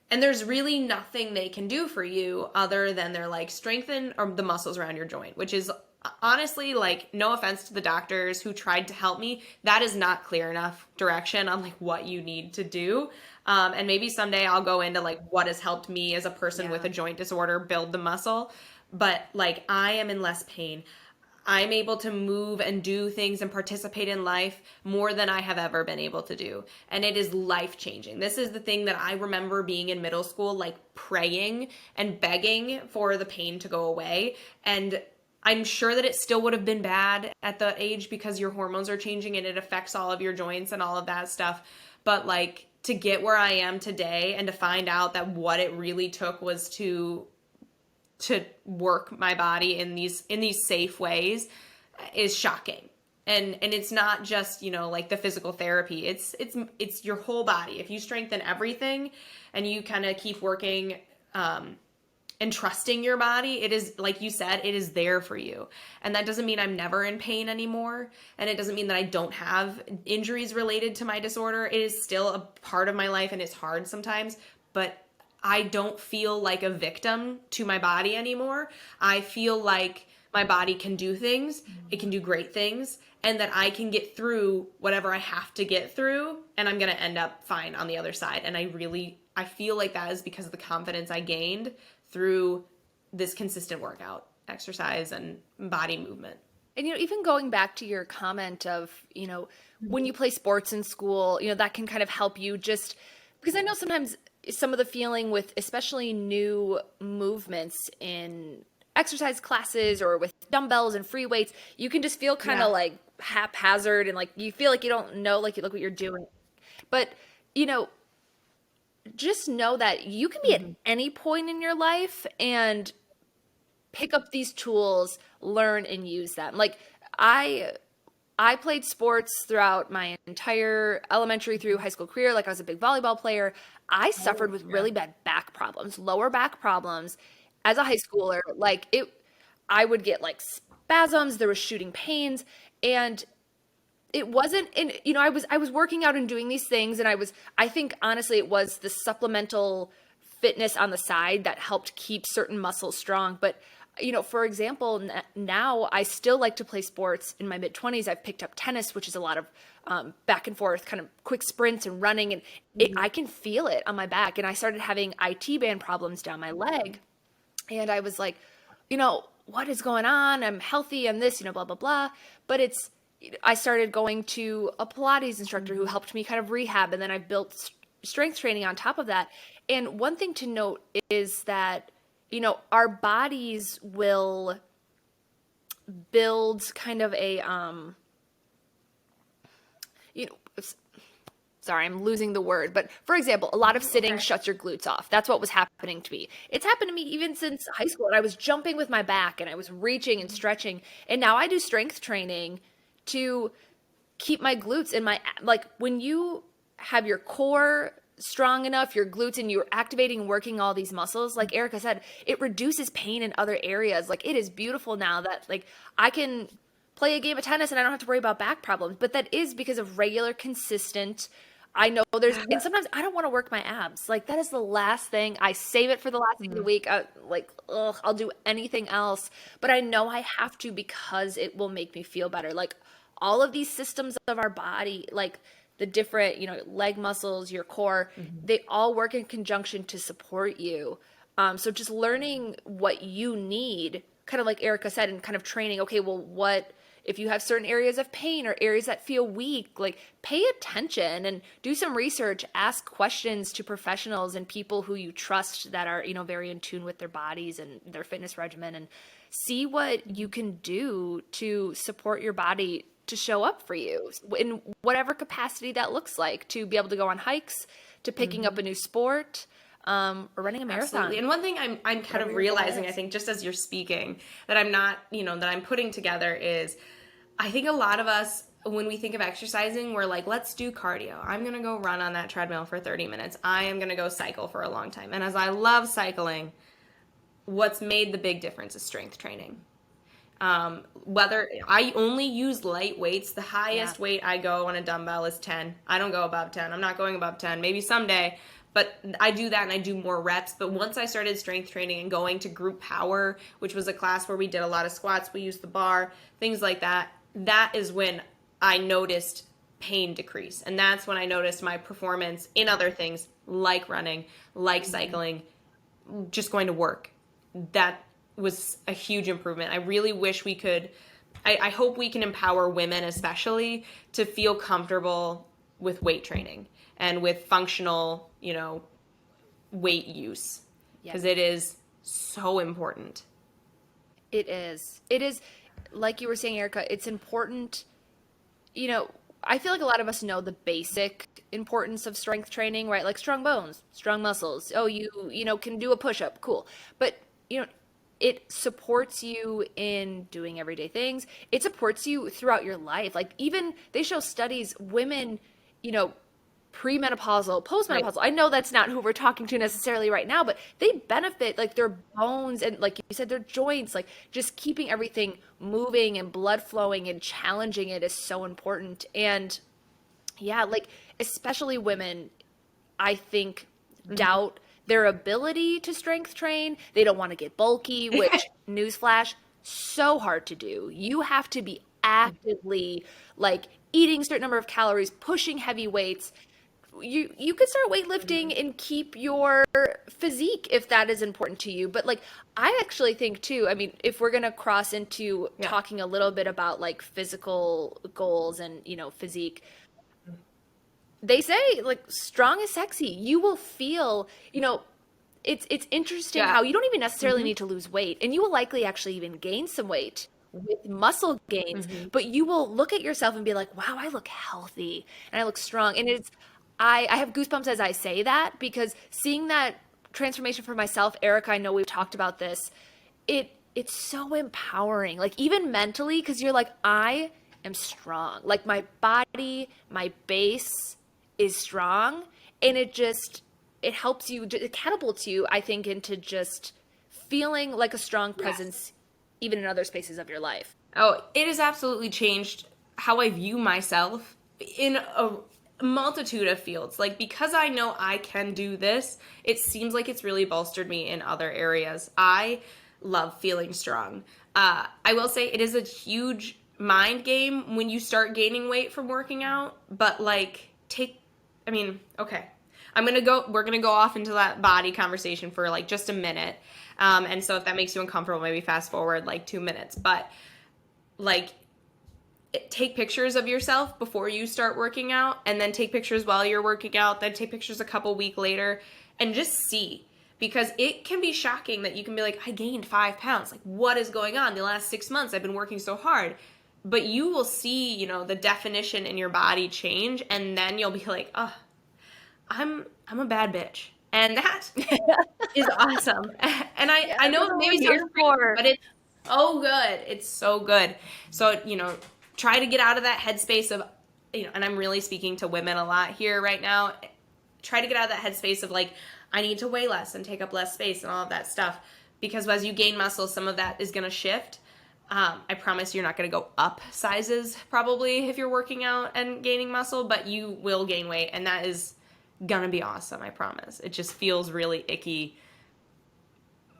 there's really nothing they can do for you other than they're like, strengthen or the muscles around your joint, which is honestly, like, no offense to the doctors who tried to help me, that is not clear enough direction on like what you need to do. And maybe someday I'll go into like what has helped me as a person with a joint disorder build the muscle. But like, I am in less pain. I'm able to move and do things and participate in life more than I have ever been able to do. And it is life-changing. This is the thing that I remember being in middle school, like praying and begging for the pain to go away. And I'm sure that it still would have been bad at the age, because your hormones are changing and it affects all of your joints and all of that stuff. But like, to get where I am today and to find out that what it really took was to work my body in these safe ways is shocking. And it's not just, like the physical therapy. It's your whole body. If you strengthen everything and you kind of keep working and trusting your body, it is, like you said, it is there for you. And that doesn't mean I'm never in pain anymore. And it doesn't mean that I don't have injuries related to my disorder. It is still a part of my life, and it's hard sometimes, but I don't feel like a victim to my body anymore. I feel like my body can do things. It can do great things, and that I can get through whatever I have to get through, and I'm going to end up fine on the other side. And I feel like that is because of the confidence I gained through this consistent workout, exercise, and body movement. And, even going back to your comment of, when you play sports in school, that can kind of help you, just because I know sometimes some of the feeling with especially new movements in exercise classes or with dumbbells and free weights, you can just feel kind of like haphazard, and like you feel like you don't know, like, you look what you're doing. But, just know that you can be at any point in your life and pick up these tools, learn and use them. Like, I played sports throughout my entire elementary through high school career. Like, I was a big volleyball player. I suffered with really bad back problems, lower back problems as a high schooler. Like, I would get like spasms, there was shooting pains, and it wasn't, and I was working out and doing these things, and I think honestly it was the supplemental fitness on the side that helped keep certain muscles strong. But for example, now I still like to play sports. In my mid-20s, I've picked up tennis, which is a lot of back and forth, kind of quick sprints and running, and I can feel it on my back. And I started having IT band problems down my leg, and I was like, what is going on? I'm healthy, I'm this, blah, blah, blah. But I started going to a Pilates instructor who helped me kind of rehab, and then I built strength training on top of that. And one thing to note is that, our bodies will build kind of a, you know, sorry, I'm losing the word, but for example, a lot of sitting shuts your glutes off. That's what was happening to me. It's happened to me even since high school, and I was jumping with my back and I was reaching and stretching. And now I do strength training to keep my glutes and like when you have your core strong enough, your glutes, and you're activating and working all these muscles, like Erica said, it reduces pain in other areas. Like it is beautiful now that like I can play a game of tennis and I don't have to worry about back problems, but that is because of regular, consistent. I know and sometimes I don't want to work my abs. Like that is the last thing. I save it for the last thing of the week. I'll do anything else, but I know I have to because it will make me feel better. Like all of these systems of our body, like the different, leg muscles, your core, they all work in conjunction to support you. So just learning what you need, kind of like Erica said, and kind of training, okay, well, what if you have certain areas of pain or areas that feel weak, like pay attention and do some research, ask questions to professionals and people who you trust that are, very in tune with their bodies and their fitness regimen, and see what you can do to support your body to show up for you in whatever capacity that looks like, to be able to go on hikes, to picking up a new sport, or running a marathon. Absolutely. And one thing I'm kind of realizing, I think, just as you're speaking, that I'm not, that I'm putting together is, I think a lot of us, when we think of exercising, we're like, let's do cardio. I'm going to go run on that treadmill for 30 minutes. I am going to go cycle for a long time. And as I love cycling, what's made the big difference is strength training. Whether I only use light weights, the highest weight I go on a dumbbell is 10. I don't go above 10. I'm not going above 10. Maybe someday, but I do that and I do more reps. But once I started strength training and going to group power, which was a class where we did a lot of squats, we used the bar, things like that, that is when I noticed pain decrease. And that's when I noticed my performance in other things like running, like cycling, just going to work. That was a huge improvement. I really wish we could, I hope we can empower women especially to feel comfortable with weight training and with functional, weight use, because it is so important. It is. It is, like you were saying, Erica, it's important, I feel like a lot of us know the basic importance of strength training, right? Like strong bones, strong muscles. Oh, you can do a push-up. Cool. But, it supports you in doing everyday things. It supports you throughout your life. Like even they show studies, women, premenopausal, postmenopausal. Right. I know that's not who we're talking to necessarily right now, but they benefit, like their bones and, like you said, their joints, like just keeping everything moving and blood flowing and challenging it is so important. And yeah, like especially women, I think, doubt their ability to strength train. They don't want to get bulky, which newsflash, so hard to do. You have to be actively like eating a certain number of calories, pushing heavy weights. You could start weightlifting and keep your physique if that is important to you. But like I actually think too, I mean, if we're gonna cross into talking a little bit about like physical goals and physique, they say like strong is sexy. You will feel, it's interesting how you don't even necessarily need to lose weight, and you will likely actually even gain some weight with muscle gains, but you will look at yourself and be like, wow, I look healthy and I look strong. And I have goosebumps as I say that, because seeing that transformation for myself, Erica, I know we've talked about this, it's so empowering, like even mentally, because you're like, I am strong. Like my body, my base is strong, and it helps you, it catapults you, I think, into just feeling like a strong presence even in other spaces of your life. Oh, it has absolutely changed how I view myself in a multitude of fields. Like, because I know I can do this, it seems like it's really bolstered me in other areas. I love feeling strong. I will say it is a huge mind game when you start gaining weight from working out, but like okay. We're gonna go off into that body conversation for like just a minute. And so if that makes you uncomfortable, maybe fast forward like 2 minutes. But like take pictures of yourself before you start working out, and then take pictures while you're working out, then take pictures a couple weeks later, and just see. Because it can be shocking that you can be like, I gained 5 pounds. Like, what is going on? The last 6 months, I've been working so hard. But you will see, the definition in your body change, and then you'll be like, oh, I'm a bad bitch. And that is awesome. And I know it maybe sounds crazy, but it's so good. It's so good. So, try to get out of that headspace of, and I'm really speaking to women a lot here right now. Try to get out of that headspace of like, I need to weigh less and take up less space and all of that stuff. Because as you gain muscle, some of that is going to shift. I promise you're not going to go up sizes probably if you're working out and gaining muscle, but you will gain weight, and that is going to be awesome, I promise. It just feels really icky,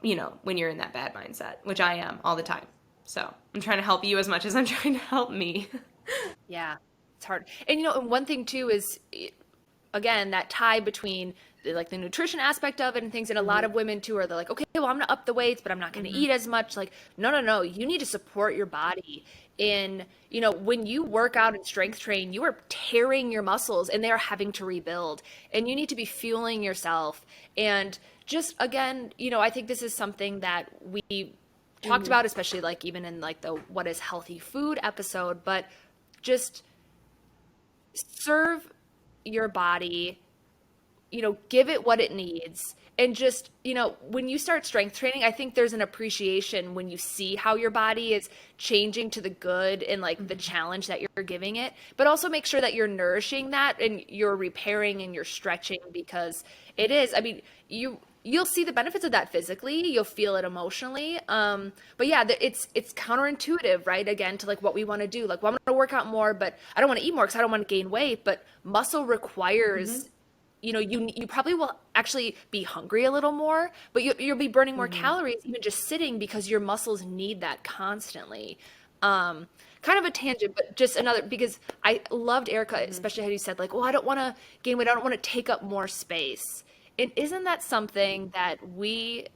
when you're in that bad mindset, which I am all the time. So I'm trying to help you as much as I'm trying to help me. Yeah, it's hard. And and one thing too is, again, that tie between like the nutrition aspect of it and things. And a lot of women too are they're like, okay, well, I'm gonna up the weights, but I'm not gonna eat as much. Like, no. You need to support your body in, when you work out and strength train, you are tearing your muscles and they are having to rebuild. And you need to be fueling yourself. And just again, I think this is something that we talked about, especially like even in like the what is healthy food episode, but just serve your body, give it what it needs. And just, when you start strength training, I think there's an appreciation when you see how your body is changing to the good and like the challenge that you're giving it, but also make sure that you're nourishing that and you're repairing and you're stretching, because it is, I mean, you'll see the benefits of that physically, you'll feel it emotionally. But yeah, it's counterintuitive, right? Again, to like what we want to do. Like, well, I'm going to work out more, but I don't want to eat more because I don't want to gain weight. But muscle requires, you probably will actually be hungry a little more, but you'll be burning more calories even just sitting, because your muscles need that constantly. Kind of a tangent, but just another, because I loved Erica, especially how you said like, well, I don't want to gain weight. I don't want to take up more space. And isn't that something that we,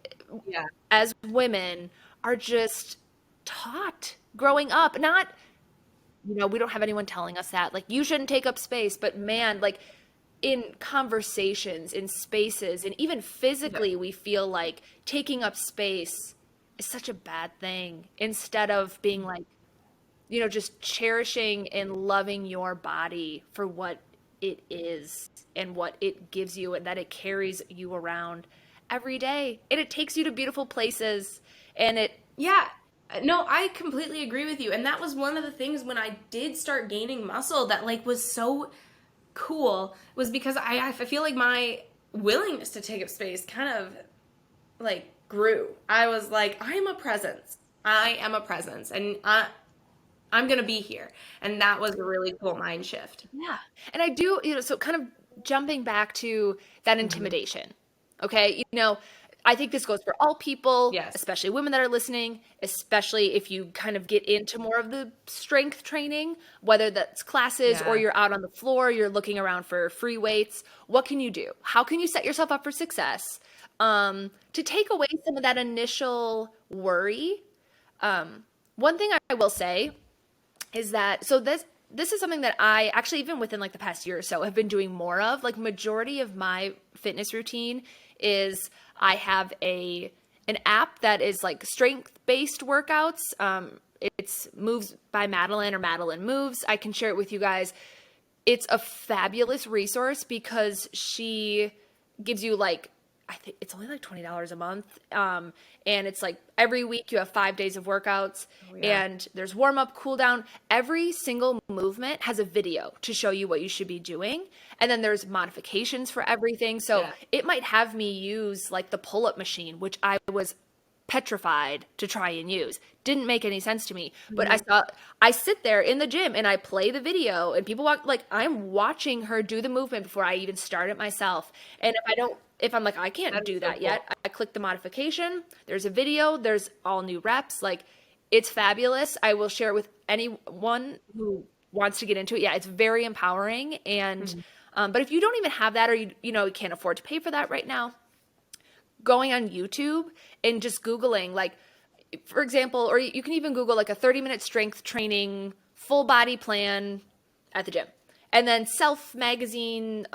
as women, are just taught growing up? Not, we don't have anyone telling us that. Like, you shouldn't take up space. But man, like in conversations, in spaces, and even physically, we feel like taking up space is such a bad thing, instead of being like, just cherishing and loving your body for what it is and what it gives you, and that it carries you around every day, and it takes you to beautiful places. And Yeah. No, I completely agree with you. And that was one of the things when I did start gaining muscle that like was so cool, was because I feel like my willingness to take up space kind of like grew. I was like, I am a presence. And I'm going to be here. And that was a really cool mind shift. yeah. And I do, so kind of jumping back to that intimidation. Okay. I think this goes for all people, Yes. especially women that are listening, especially if you kind of get into more of the strength training, whether that's classes or you're out on the floor, you're looking around for free weights. What can you do? How can you set yourself up for success? To take away some of that initial worry. One thing I will say is that, so this is something that I actually, even within like the past year or so, have been doing more of. Like, majority of my fitness routine is I have an app that is like strength-based workouts. It's Moves by Madeline, or Madeline Moves. I can share it with you guys. It's a fabulous resource because she gives you like, I think it's only like $20 a month. And it's like every week you have 5 days of workouts, and there's warm up, cool down. Every single movement has a video to show you what you should be doing. And then there's modifications for everything. So it might have me use like the pull-up machine, which I was petrified to try and use. Didn't make any sense to me. But I sit there in the gym and I play the video, and people walk, like, I'm watching her do the movement before I even start it myself. And if I'm like, I can't do that yet, I click the modification. There's a video. There's all new reps. Like, it's fabulous. I will share it with anyone who wants to get into it. Yeah, it's very empowering. And but if you don't even have that, or you can't afford to pay for that right now, going on YouTube and just Googling, like, for example, or you can even Google like a 30-minute strength training full body plan at the gym. And then Self magazine,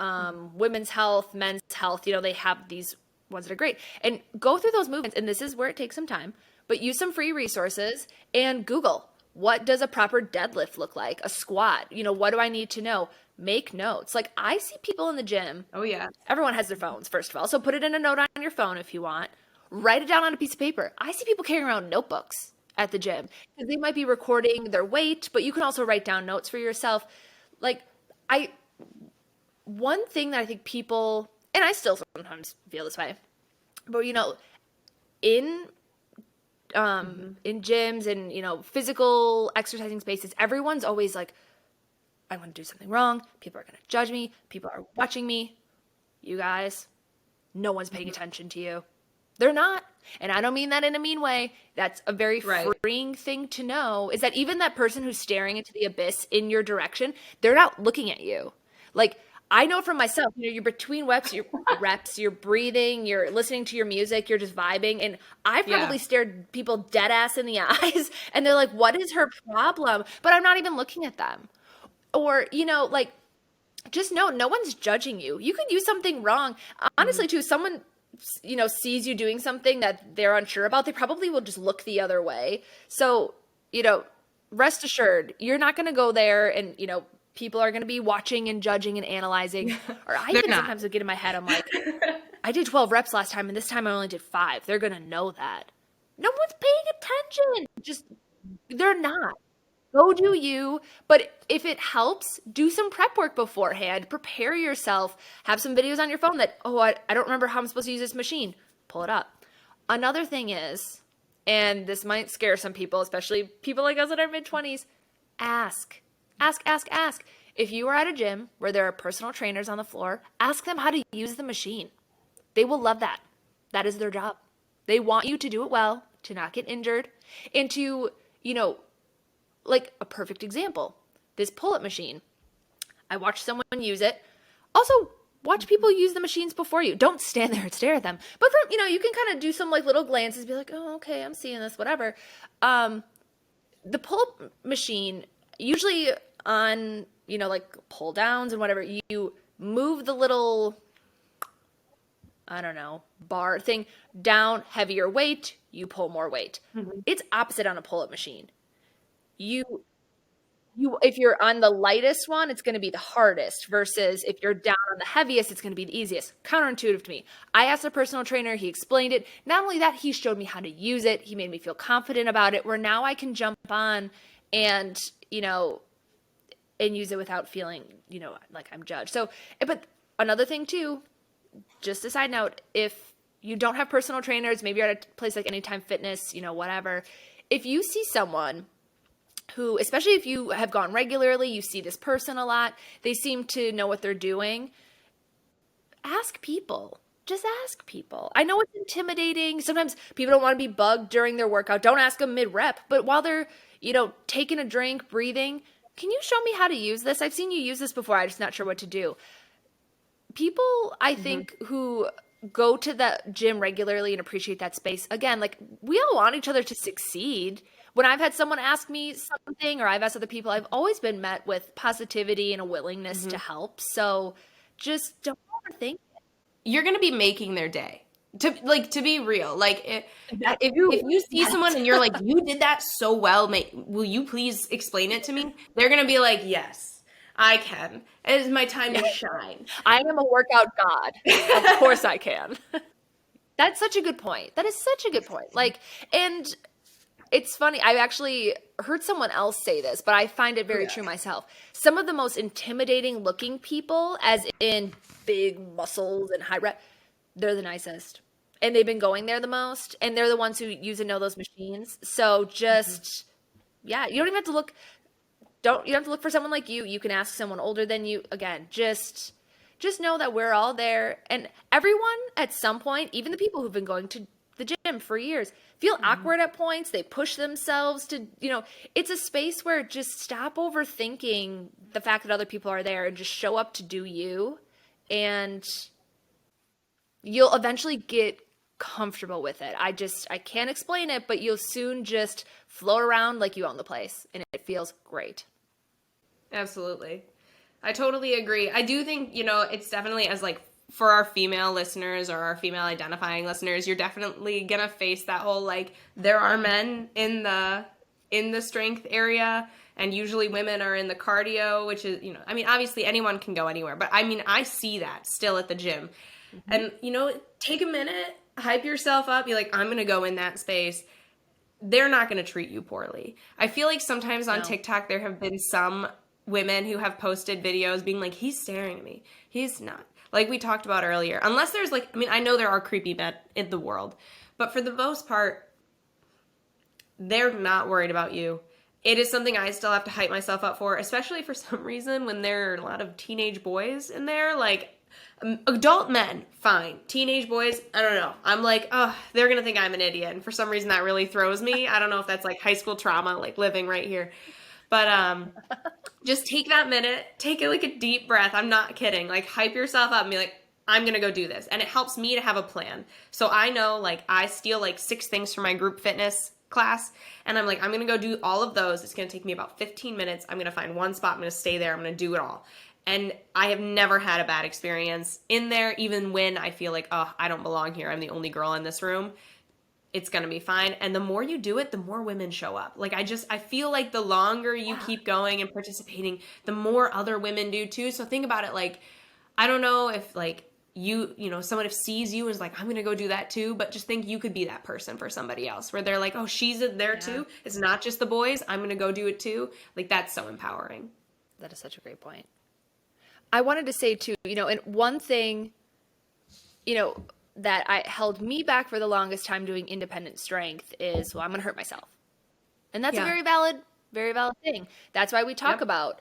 women's health, men's health, they have these ones that are great. And go through those movements. And this is where it takes some time, but use some free resources and Google, what does a proper deadlift look like? A squat, what do I need to know? Make notes. Like, I see people in the gym. Oh, yeah. Everyone has their phones, first of all. So put it in a note on your phone if you want. Write it down on a piece of paper. I see people carrying around notebooks at the gym because they might be recording their weight, but you can also write down notes for yourself. Like, one thing that I think people, and I still sometimes feel this way, but in in gyms and physical exercising spaces, everyone's always like, I want to do something wrong. People are going to judge me. People are watching me. You guys, no one's paying attention to you. They're not. And I don't mean that in a mean way. That's a very freeing thing to know, is that even that person who's staring into the abyss in your direction, they're not looking at you. Like, I know from myself, you're between reps, you're breathing, you're listening to your music, you're just vibing. And I've probably stared people dead ass in the eyes and they're like, what is her problem? But I'm not even looking at them. Or, just know no one's judging you. You could use something wrong. Honestly, too, someone, sees you doing something that they're unsure about, they probably will just look the other way. So, rest assured, you're not going to go there and, people are going to be watching and judging and analyzing. Or I even sometimes would get in my head, I'm like, I did 12 reps last time and this time I only did 5. They're going to know that. No one's paying attention. They're not. Go do you. But if it helps, do some prep work beforehand. Prepare yourself. Have some videos on your phone that, I don't remember how I'm supposed to use this machine. Pull it up. Another thing is, and this might scare some people, especially people like us in our mid-20s, ask. Ask, ask, ask. If you are at a gym where there are personal trainers on the floor, ask them how to use the machine. They will love that. That is their job. They want you to do it well, to not get injured, and to, like a perfect example, this pull-up machine. I watched someone use it. Also, watch people use the machines before you. Don't stand there and stare at them. But from, you can kind of do some like little glances, be like, oh, okay, I'm seeing this, whatever. The pull-up machine, usually on, like pull downs and whatever, you move the little, I don't know, bar thing down, heavier weight, you pull more weight. Mm-hmm. It's opposite on a pull-up machine. You if you're on the lightest one, it's going to be the hardest, versus if you're down on the heaviest, it's going to be the easiest. Counterintuitive to me. I asked a personal trainer, he explained it. Not only that, he showed me how to use it. He made me feel confident about it, where now I can jump on and, and use it without feeling, like I'm judged. So, but another thing too, just a side note, if you don't have personal trainers, maybe you're at a place like Anytime Fitness, whatever. If you see someone who, especially if you have gone regularly, you see this person a lot, they seem to know what they're doing, ask people. Just ask people. I know it's intimidating. Sometimes people don't want to be bugged during their workout. Don't ask them mid-rep. But while they're, taking a drink, breathing, can you show me how to use this? I've seen you use this before. I'm just not sure what to do. People, I think, who go to the gym regularly and appreciate that space, again, like, we all want each other to succeed. When I've had someone ask me something, or I've asked other people, I've always been met with positivity and a willingness to help. So just don't overthink it. You're going to be making their day. To be real. Like, if you see someone and you're like, you did that so well, will you please explain it to me? They're going to be like, yes, I can. It is my time to shine. I am a workout god. Of course I can. That's such a good point. That is such a good point. Like, and it's funny. I actually heard someone else say this, but I find it very true myself. Some of the most intimidating looking people, as in big muscles and high rep, they're the nicest. And they've been going there the most. And they're the ones who use and know those machines. So just, you don't even have to look. You don't have to look for someone like you. You can ask someone older than you. Again, just know that we're all there. And everyone at some point, even the people who've been going to the gym for years, feel awkward at points. They push themselves to, it's a space where just stop overthinking the fact that other people are there and just show up to do you. And you'll eventually get comfortable with it. I can't explain it, but you'll soon just float around like you own the place, and it feels great. Absolutely. I totally agree. I do think, it's definitely as like for our female listeners or our female identifying listeners, you're definitely going to face that whole like there are men in the strength area and usually women are in the cardio, which is, I mean, obviously anyone can go anywhere, but I mean, I see that still at the gym. Mm-hmm. And take a minute, hype yourself up, be like I'm going to go in that space. They're not going to treat you poorly. I feel like sometimes on No. TikTok there have been some women who have posted videos being like, he's staring at me. He's not. Like we talked about earlier. Unless there's like, I mean, I know there are creepy men in the world, but for the most part, they're not worried about you. It is something I still have to hype myself up for, especially for some reason when there are a lot of teenage boys in there. Like, adult men, fine. Teenage boys, I don't know. I'm like, oh, they're going to think I'm an idiot. And for some reason that really throws me. I don't know if that's like high school trauma, like living right here. But just take that minute, take like a deep breath. I'm not kidding. Like hype yourself up and be like, I'm going to go do this. And it helps me to have a plan. So I know like I steal like 6 things from my group fitness class and I'm like, I'm going to go do all of those. It's going to take me about 15 minutes. I'm going to find one spot. I'm going to stay there. I'm going to do it all. And I have never had a bad experience in there, even when I feel like, oh, I don't belong here. I'm the only girl in this room. It's going to be fine. And the more you do it, the more women show up. Like, I feel like the longer you keep going and participating, the more other women do too. So think about it. Like, I don't know if like someone if sees you and is like, I'm going to go do that too. But just think you could be that person for somebody else where they're like, oh, she's there too. It's not just the boys. I'm going to go do it too. Like, that's so empowering. That is such a great point. I wanted to say too, and one thing, that I held me back for the longest time doing independent strength is, well, I'm going to hurt myself. And that's a very valid thing. That's why we talk about,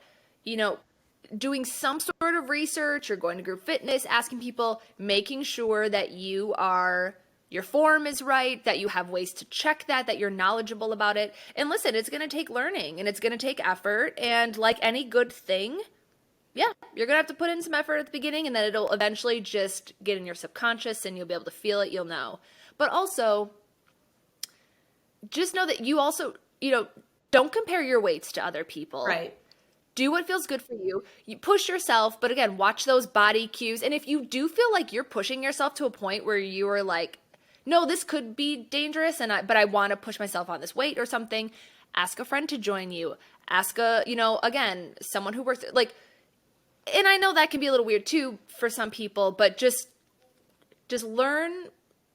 doing some sort of research or going to group fitness, asking people, making sure that your form is right, that you have ways to check that you're knowledgeable about it. And listen, it's going to take learning and it's going to take effort. And like any good thing, yeah, you're going to have to put in some effort at the beginning and then it'll eventually just get in your subconscious and you'll be able to feel it. You'll know. But also, just know that you also, don't compare your weights to other people. Right. Do what feels good for you. You push yourself, but again, watch those body cues. And if you do feel like you're pushing yourself to a point where you are like, no, this could be dangerous, but I want to push myself on this weight or something, ask a friend to join you. Ask again, someone who works, like, and I know that can be a little weird too for some people, but just learn,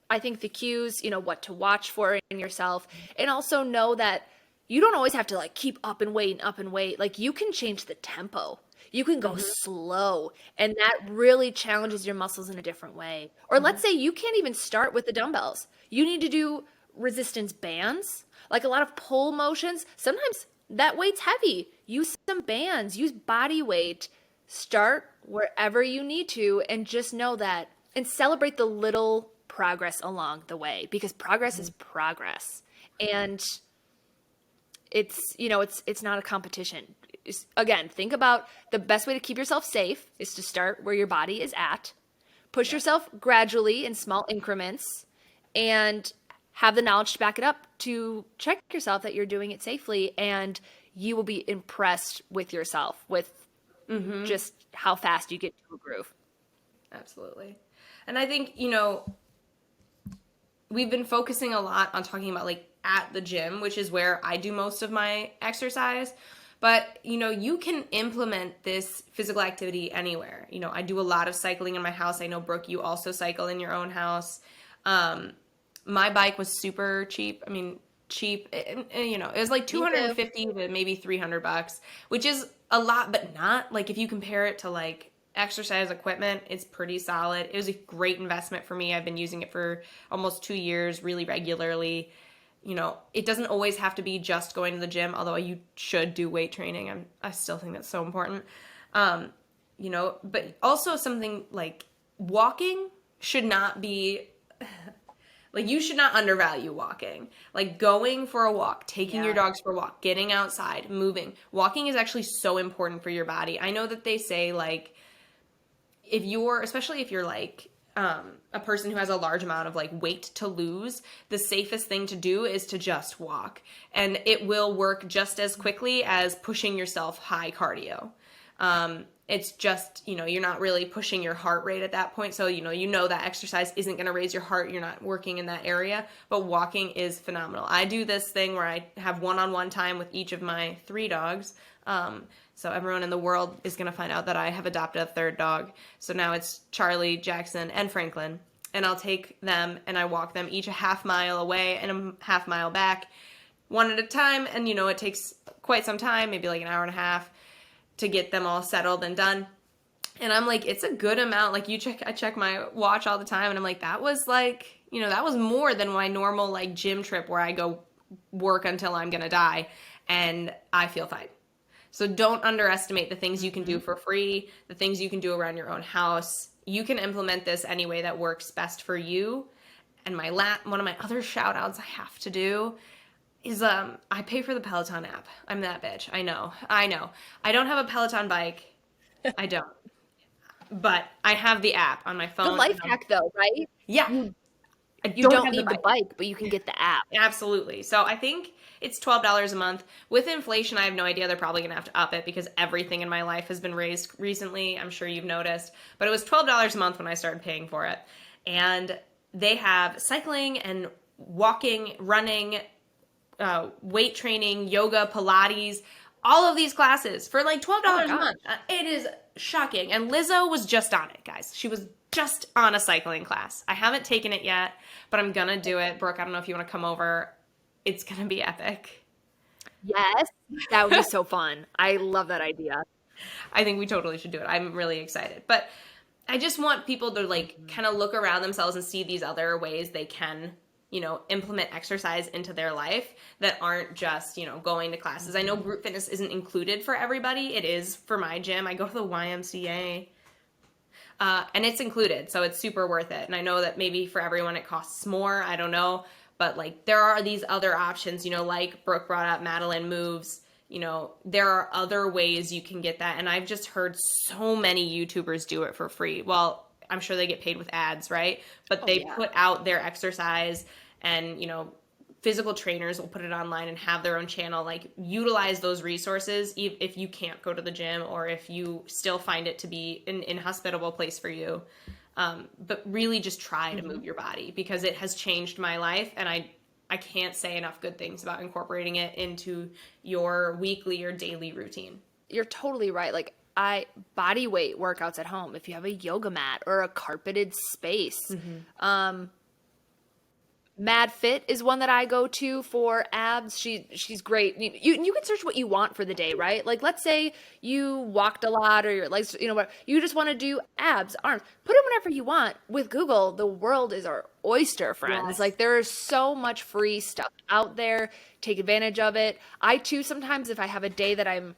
I think, the cues, what to watch for in yourself. And also know that you don't always have to like keep up and wait and up and wait. Like you can change the tempo. You can go slow, and that really challenges your muscles in a different way. Or let's say you can't even start with the dumbbells. You need to do resistance bands, like a lot of pull motions. Sometimes that weight's heavy. Use some bands, use body weight. Start wherever you need to and just know that and celebrate the little progress along the way because progress is progress. And it's not a competition. Again, think about the best way to keep yourself safe is to start where your body is at. Push yourself gradually in small increments and have the knowledge to back it up to check yourself that you're doing it safely, and you will be impressed with yourself with just how fast you get to a groove. Absolutely. And I think, we've been focusing a lot on talking about like at the gym, which is where I do most of my exercise. But, you can implement this physical activity anywhere. I do a lot of cycling in my house. I know, Brooke, you also cycle in your own house. My bike was super cheap. I mean, cheap, it was like $250 to maybe $300, which is a lot, but not like if you compare it to like exercise equipment, it's pretty solid. It was a great investment for me. I've been using it for almost 2 years, really regularly. It doesn't always have to be just going to the gym, although you should do weight training. I still think that's so important. But also something like walking should not be like, you should not undervalue walking. Like going for a walk, taking your dogs for a walk, getting outside, moving. Walking is actually so important for your body. I know that they say like, especially if you're like a person who has a large amount of like weight to lose, the safest thing to do is to just walk. And it will work just as quickly as pushing yourself high cardio. It's just, you're not really pushing your heart rate at that point. So, that exercise isn't going to raise your heart. You're not working in that area, but walking is phenomenal. I do this thing where I have one-on-one time with each of my 3 dogs. So everyone in the world is going to find out that I have adopted a 3rd dog. So now it's Charlie, Jackson, and Franklin. And I'll take them and I walk them each a half mile away and a half mile back, one at a time. And, it takes quite some time, maybe like an hour and a half, to get them all settled and done. And I'm like, it's a good amount. Like I check my watch all the time and I'm like, that was like, that was more than my normal like gym trip where I go work until I'm going to die and I feel fine. So don't underestimate the things you can do for free, the things you can do around your own house. You can implement this any way that works best for you. And one of my other shout outs I have to do is I pay for the Peloton app. I'm that bitch. I know. I don't have a Peloton bike. I don't. But I have the app on my phone. Good life hack though, right? Yeah. You don't need the bike, but you can get the app. Absolutely. So I think it's $12 a month. With inflation, I have no idea. They're probably going to have to up it because everything in my life has been raised recently. I'm sure you've noticed. But it was $12 a month when I started paying for it. And they have cycling and walking, running, weight training, yoga, Pilates, all of these classes for like $12 a month. It is shocking. And Lizzo was just on it, guys. She was just on a cycling class. I haven't taken it yet, but I'm going to do it. Brooke, I don't know if you want to come over. It's going to be epic. Yes, that would be so fun. I love that idea. I think we totally should do it. I'm really excited. But I just want people to like kind of look around themselves and see these other ways they can implement exercise into their life that aren't just, going to classes. I know group fitness isn't included for everybody. It is for my gym. I go to the YMCA. And it's included, so it's super worth it. And I know that maybe for everyone it costs more. I don't know. But like there are these other options, like Brooke brought up, Madeline Moves. There are other ways you can get that. And I've just heard so many YouTubers do it for free. Well, I'm sure they get paid with ads, right? But they put out their exercise and, physical trainers will put it online and have their own channel. Like utilize those resources if you can't go to the gym or if you still find it to be an inhospitable place for you. But really just try to move your body because it has changed my life. And I can't say enough good things about incorporating it into your weekly or daily routine. You're totally right. Like body weight workouts at home, if you have a yoga mat or a carpeted space. Mad Fit is one that I go to for abs. She's great. You can search what you want for the day, right? Like let's say you walked a lot or your legs, what you just want to do abs, arms. Put it whenever you want. With Google, the world is our oyster, friends. Yes. Like there is so much free stuff out there. Take advantage of it. I too sometimes if I have a day that I'm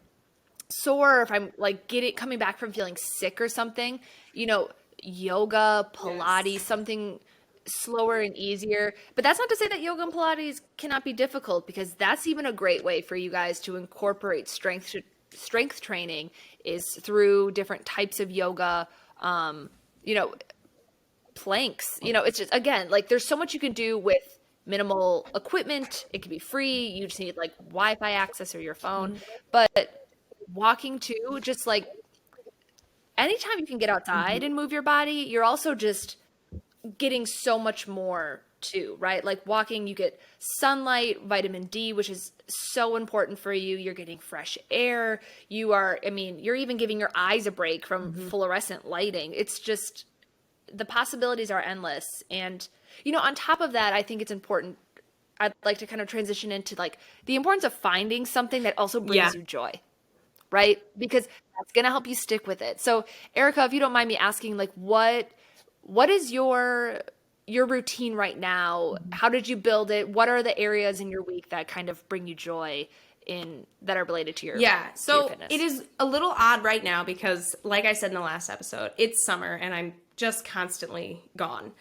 sore, or if I'm like coming back from feeling sick or something, yoga, Pilates, something slower and easier. But that's not to say that yoga and Pilates cannot be difficult, because that's even a great way for you guys to incorporate strength training is through different types of yoga, planks. It's just, again, like there's so much you can do with minimal equipment. It can be free. You just need like Wi-Fi access or your phone. But walking too, just like anytime you can get outside and move your body, you're also just getting so much more too, right? Like walking, you get sunlight, vitamin D, which is so important for you. You're getting fresh air. You're even giving your eyes a break from fluorescent lighting. It's just, the possibilities are endless. And, on top of that, I think it's important. I'd like to kind of transition into like the importance of finding something that also brings you joy, right? Because that's going to help you stick with it. So Erica, if you don't mind me asking, like what is your routine right now? How did you build it? What are the areas in your week that kind of bring you joy that are related to your so fitness? It is a little odd right now because, like I said in the last episode, it's summer and I'm just constantly gone.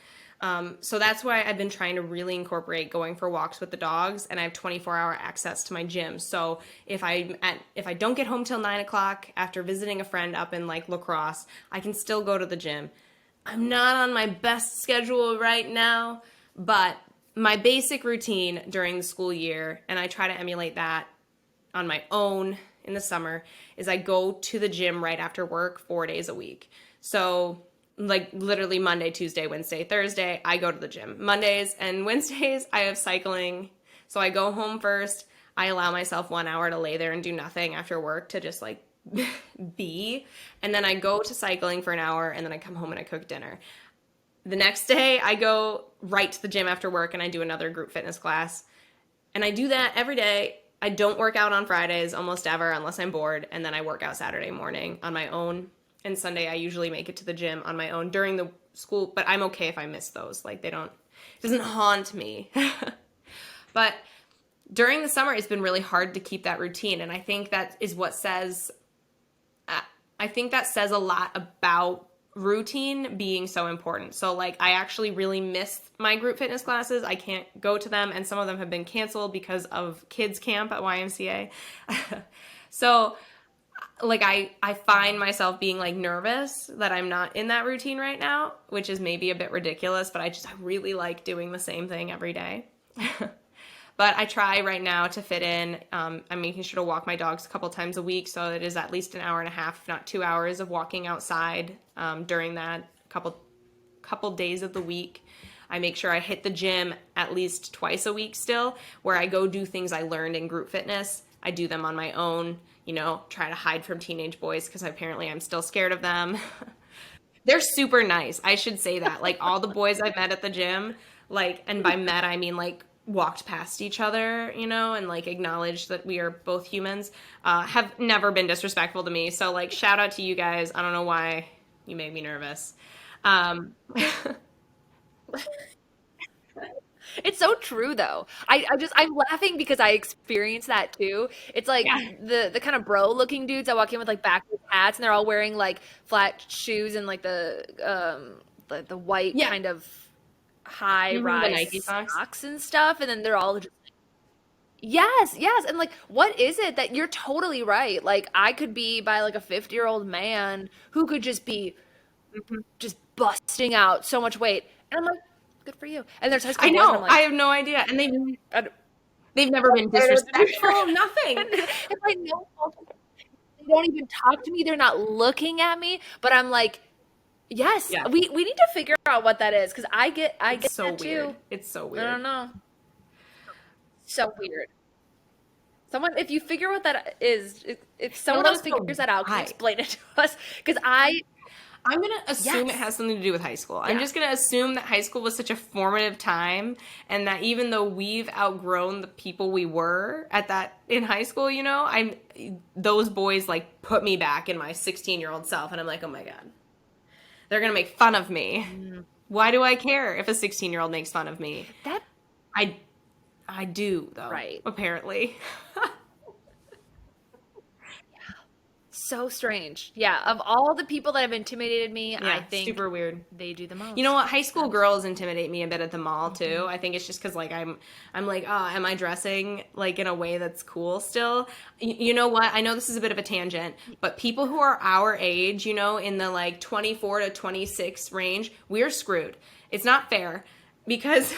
So that's why I've been trying to really incorporate going for walks with the dogs, and I have 24-hour access to my gym. So if I don't get home till 9 o'clock after visiting a friend up in like La Crosse, I can still go to the gym. I'm not on my best schedule right now, but my basic routine during the school year, and I try to emulate that on my own in the summer, is I go to the gym right after work 4 days a week. So, like literally Monday, Tuesday, Wednesday, Thursday, I go to the gym. Mondays and Wednesdays, I have cycling. So I go home first. I allow myself 1 hour to lay there and do nothing after work to just like be. And then I go to cycling for an hour and then I come home and I cook dinner. The next day, I go right to the gym after work and I do another group fitness class. And I do that every day. I don't work out on Fridays almost ever unless I'm bored. And then I work out Saturday morning on my own. And Sunday, I usually make it to the gym on my own during the school, but I'm okay if I miss those. Like, it doesn't haunt me. But during the summer, it's been really hard to keep that routine. And I think that is what says, I think that says a lot about routine being so important. So like I actually really miss my group fitness classes. I can't go to them and some of them have been canceled because of kids camp at YMCA. So like I find myself being like nervous that I'm not in that routine right now, which is maybe a bit ridiculous, but I really like doing the same thing every day. But I try right now to fit in. I'm making sure to walk my dogs a couple times a week, so it is at least an hour and a half, if not 2 hours, of walking outside during that couple days of the week. I make sure I hit the gym at least twice a week still, where I go do things I learned in group fitness. I do them on my own, try to hide from teenage boys because apparently I'm still scared of them. They're super nice. I should say that. Like all the boys I've met at the gym, like, and by met I mean like walked past each other, and like acknowledged that we are both humans, have never been disrespectful to me. So like shout out to you guys. I don't know why you made me nervous. Um, It's so true though. I'm laughing because I experienced that too. It's like yeah. the kind of bro looking dudes that walk in with like backwards hats and they're all wearing like flat shoes and like the white Yeah. kind of high The rise Nike socks. socks and stuff, and then they're all just yes, yes. And like what is it that you're totally right. Like I could be by like a 50-year-old man who could just be Mhm. just busting out so much weight. And I'm like, good for you. And there's high school I boys and I'm know. I like, have no idea. And I don't, they've never been I don't know what to do for disrespectful, nothing. it's like no fault of they don't even talk to me. They're not looking at me. But I'm like, yes, Yeah. we need to figure out what that is because I It's get so that weird. too. It's so I weird. don't know. So weird. Someone, if you figure what that is, if And someone let else us know figures that out, can you why. explain it to us? Because I'm going to assume it has yes, something to do with high school. I'm yeah, just going to assume that high school was such a formative time and that even though we've outgrown the people we were at that in high school, those boys like put me back in my 16-year-old self and I'm like, "Oh my god. They're going to make fun of me. mm, Why do I care if a 16-year-old makes fun of me?" that I I do though, right. apparently. So strange. Yeah, of all the people that have intimidated me, I Yeah, think super weird. they do the You know most. what? High school girls Absolutely. intimidate me a bit at the mall Hmm. too. I think it's just because like I'm like, oh, am I dressing like in a way that's cool still? You know what? I know this is a bit of a tangent, but people who are our age, in the like 24 to 26 range, we're screwed. It's not fair because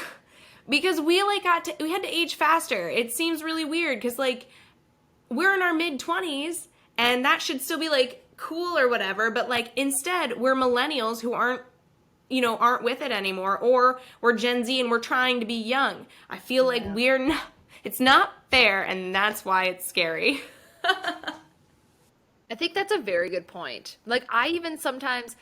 because we like we had to age faster. It seems really weird because like we're in our mid 20s and that should still be like cool or whatever, but like instead we're millennials who aren't with it anymore, or we're Gen Z and we're trying to be young. I feel like Yeah. we're not, it's not fair, and that's why it's scary. I think that's a very good point. Like I even sometimes,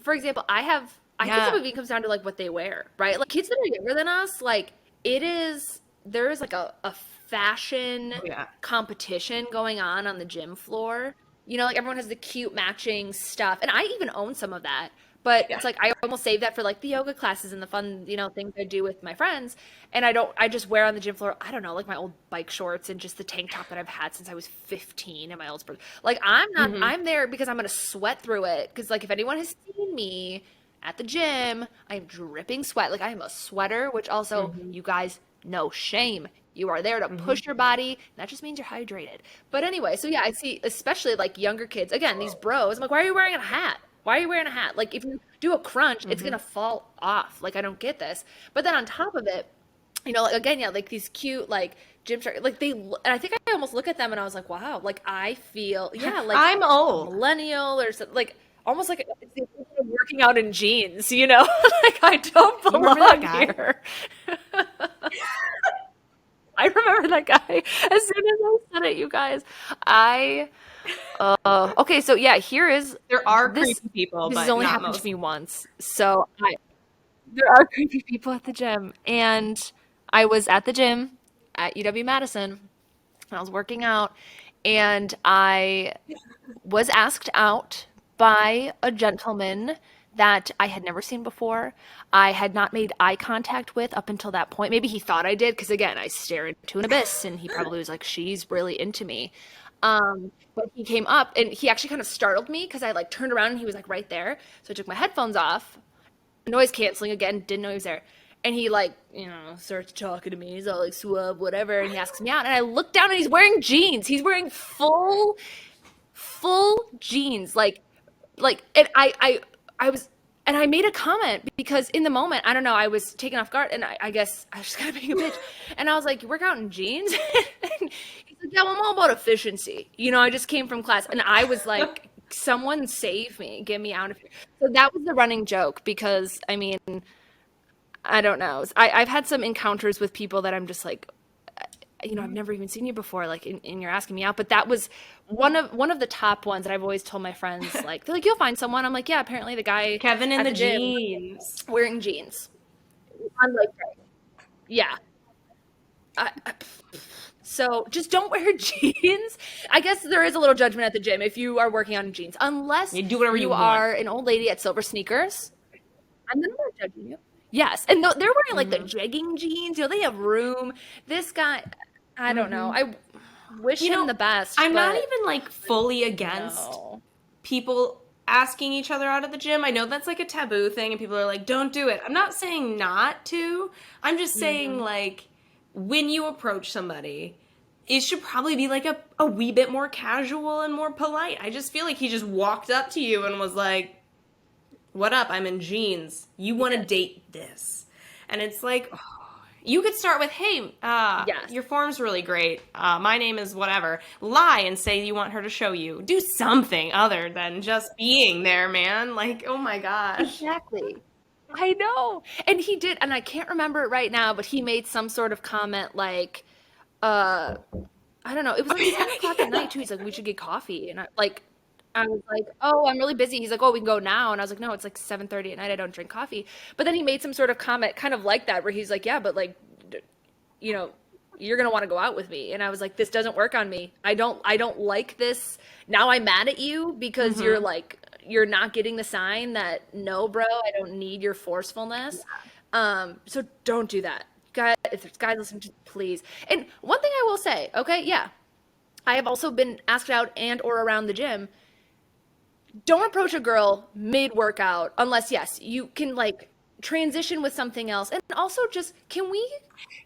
for example, I think some Yeah. of it comes down to like what they wear, right? Like kids that are younger than us, like there is like a fashion Oh, yeah. competition going on the gym floor. You know, like everyone has the cute matching stuff. And I even own some of that. But Yeah. it's like I almost save that for like the yoga classes and the fun, things I do with my friends. And I just wear on the gym floor, I don't know, like my old bike shorts and just the tank top that I've had since I was 15 and my old sport. Like Hmm. I'm there because I'm gonna sweat through it. Because like if anyone has seen me at the gym, I'm dripping sweat. Like I am a sweater, which also Hmm. you guys, no shame. You are there to Hmm. push your body. That just means you're hydrated. But anyway, so yeah, I see especially like younger kids. Again, these bros. I'm like, why are you wearing a hat? Why are you wearing a hat? Like, if you do a crunch, it's gonna fall off. Like, I don't get this. But then on top of it, like, again, yeah, like these cute, like, gym shirt, like and I think I almost look at them and I was like, wow, like I feel, yeah, like I'm a old. millennial or something, like almost like it's the equivalent of working out in jeans, like I don't You remember that belong guy? here. I remember that guy. As soon as I said it, you guys, I okay, so yeah, here is There are this. creepy people, This has but only not happened to most. me once, so there are creepy people at the gym, and I was at the gym at UW-Madison, and I was working out, and I was asked out by a gentleman that I had never seen before. I had not made eye contact with up until that point. Maybe he thought I did, because again, I stare into an abyss, and he probably was like, "She's really into me." But he came up, and he actually kind of startled me because I like turned around and he was like right there. So I took my headphones off, noise canceling again, didn't know he was there. And he like, starts talking to me. He's all like swab, whatever, and he asks me out. And I look down and he's wearing jeans. He's wearing full jeans. And I was, and I made a comment because in the moment, I don't know, I was taken off guard, and I guess I was just kind of being a bitch. And I was like, "You work out in jeans?" And he's like, "Yeah, well, I'm all about efficiency. I just came from class." And I was like, "Someone save me, get me out of here." So that was the running joke because, I mean, I don't know. I've had some encounters with people that I'm just like, I've never even seen you before, like, and you're asking me out. But that was one of the top ones that I've always told my friends, like, they're like, "You'll find someone." I'm like, "Yeah, apparently the guy Kevin in at the the gym jeans. wearing jeans on Lake Day." Yeah. So just don't wear jeans. I guess there is a little judgment at the gym if you are working on jeans, unless You do whatever you you want. are an old lady at Silver Sneakers. I'm not judging you. Yes, and they're wearing like the jegging jeans. They have room. This guy, I don't know. I wish You him know, the best, I'm not but even like fully against no. people asking each other out at the gym. I know that's like a taboo thing and people are like, don't do it. I'm not saying not to. I'm just saying, like, when you approach somebody, it should probably be like a wee bit more casual and more polite. I just feel like he just walked up to you and was like, what up? I'm in jeans. You want to date this. And it's like, you could start with, hey, Yes. your form's really great. My name is whatever. Lie and say you want her to show you. Do something other than just being there, man. Like, oh my gosh. Exactly. I know. And he did, and I can't remember it right now, but he made some sort of comment like, uh, I don't know. It was like 7 o'clock at night too. He's like, "We should get coffee," and I was like, "Oh, I'm really busy." He's like, "Oh, we can go now," and I was like, "No, it's like 7:30 at night. I don't drink coffee." But then he made some sort of comment, kind of like that, where he's like, "Yeah, but like, you know, you're gonna want to go out with me," and I was like, "This doesn't work on me. I don't like this. Now I'm mad at you because you're not getting the sign that no, bro, I don't need your forcefulness. So don't do that." God, if there's guys listening, to please. And one thing I will say, okay, yeah, I have also been asked out and or around the gym. Don't approach a girl mid workout unless yes, you can like transition with something else. And also just can we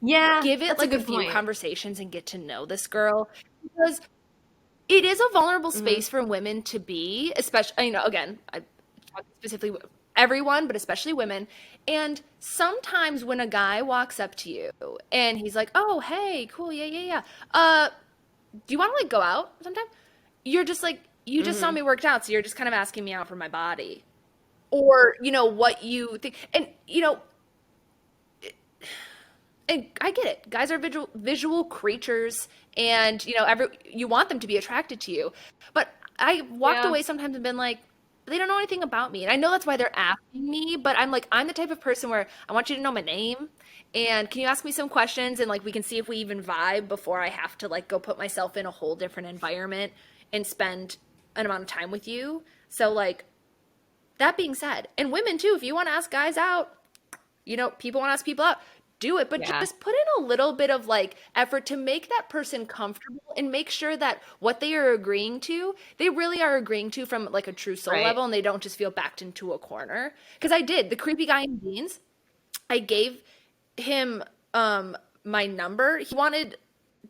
Yeah, give it that's a like a good few point. conversations and get to know this girl? Because it is a vulnerable space for women to be, especially, again, I talk specifically everyone, but especially women. And sometimes when a guy walks up to you and he's like, "Oh, hey, cool, yeah, yeah, yeah. Do you want to like go out sometime?" You're just like, "You just saw me worked out, so you're just kind of asking me out for my body." Or, what you think. And I get it. Guys are visual creatures, and you want them to be attracted to you. But I walked Yeah. away sometimes and been like, they don't know anything about me, and I know that's why they're asking me. But I'm like, I'm the type of person where I want you to know my name, and can you ask me some questions, and like we can see if we even vibe before I have to like go put myself in a whole different environment and spend an amount of time with you. So like that being said, and women too, if you want to ask guys out, people want to ask people out, do it, but Yeah. just put in a little bit of like effort to make that person comfortable and make sure that what they are agreeing to, they really are agreeing to from like a true soul Right. level, and they don't just feel backed into a corner. Because I did, the creepy guy in jeans, I gave him my number. He wanted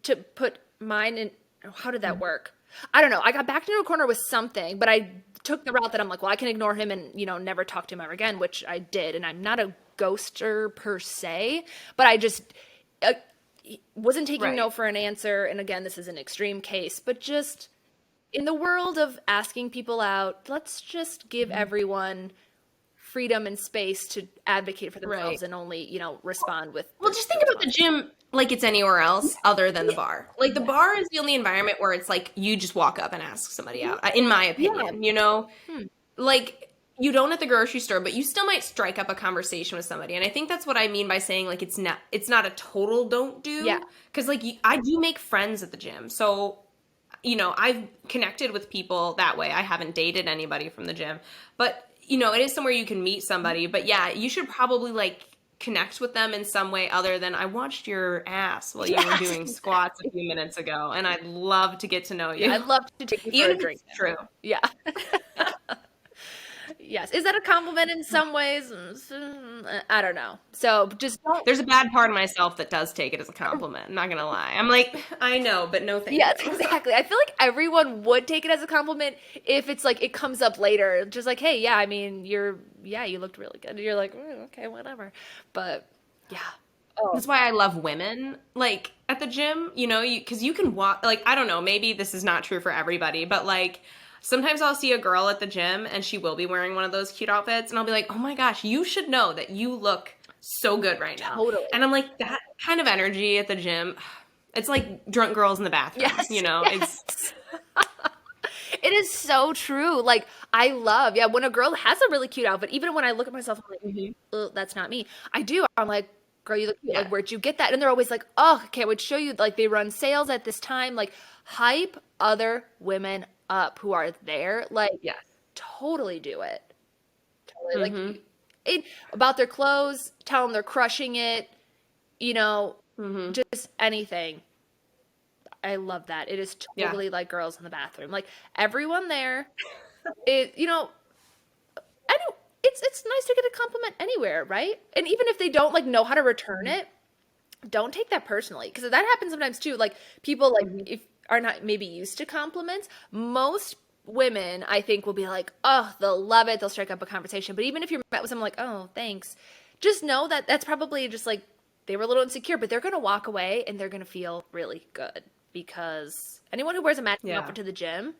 to put mine in. How did that work? I don't know. I got backed into a corner with something, but I took the route that I'm like, well, I can ignore him and, never talk to him ever again, which I did. And I'm not a ghoster per se, but I just uh, wasn't taking Right. no for an answer. And again, this is an extreme case, but just in the world of asking people out, let's just give everyone freedom and space to advocate for themselves Right. and only, respond with Well, just think about the gym like it's anywhere else other than the bar. Like the Yeah. bar is the only environment where it's like you just walk up and ask somebody out, in my Yeah. opinion, Like you don't at the grocery store, but you still might strike up a conversation with somebody. And I think that's what I mean by saying like it's not a total don't Yeah. do, cuz like I do make friends at the gym. So I've connected with people that way. I haven't dated anybody from the gym, but it is somewhere you can meet somebody. But yeah, you should probably like connect with them in some way other than I watched your ass while you were Yes, doing squats a few minutes ago, and I'd love to get to know yeah, you, I'd love to take you for even a if drink it's now. true. Yeah. Yes. Is that a compliment in some ways? I don't know. So just don't. There's a bad part of myself that does take it as a compliment. I'm not gonna lie. I'm like, I know, but no, thank Yes, you. exactly. I feel like everyone would take it as a compliment if it's like it comes up later. Just like, hey, yeah, I mean, you looked really good. You're like, okay, whatever. But yeah. Oh, That's why I love women, like at the gym, because you can walk, like, I don't know, maybe this is not true for everybody, but like sometimes I'll see a girl at the gym and she will be wearing one of those cute outfits, and I'll be like, oh my gosh, you should know that you look so good right now. totally. And I'm like, that kind of energy at the gym, it's like drunk girls in the bathroom, Yes. It's, Yes. It is so true. Like I love, yeah, when a girl has a really cute outfit, even when I look at myself, I'm like, Mhm. "Ugh, that's not me." I do. I'm like, girl, you look cute. Yeah. Like, where'd you get that? And they're always like, oh, okay, I would show you. Like, they run sales at this time. Like, hype other women up who are there. Like, Yes. totally do it. Totally. Hmm. Like, about their clothes, tell them they're crushing it, you know, Hmm. just anything. I love that. It is Yeah. totally like girls in the bathroom. Like, everyone there, I know it's nice to get a compliment anywhere, right? And even if they don't like know how to return it, don't take that personally because that happens sometimes too. Like people like if are not maybe used to compliments. Most women, I think, will be like, oh, they'll love it. They'll strike up a conversation. But even if you're met with someone like, oh, thanks, just know that that's probably just like they were a little insecure, but they're gonna walk away and they're gonna feel really good because anyone who wears a matching Yeah. outfit to the gym,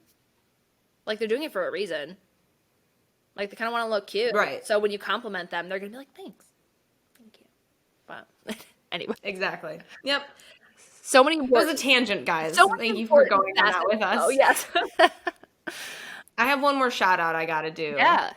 like they're doing it for a reason. Like they kind of want to look cute. Right. So when you compliment them, they're going to be like, thanks. Thank you. But anyway, Exactly. Yep. so many It was important, a tangent, guys. so many Thank you for important going on that facets. with us. Oh, yes. I have one more shout out I gotta do. Yeah.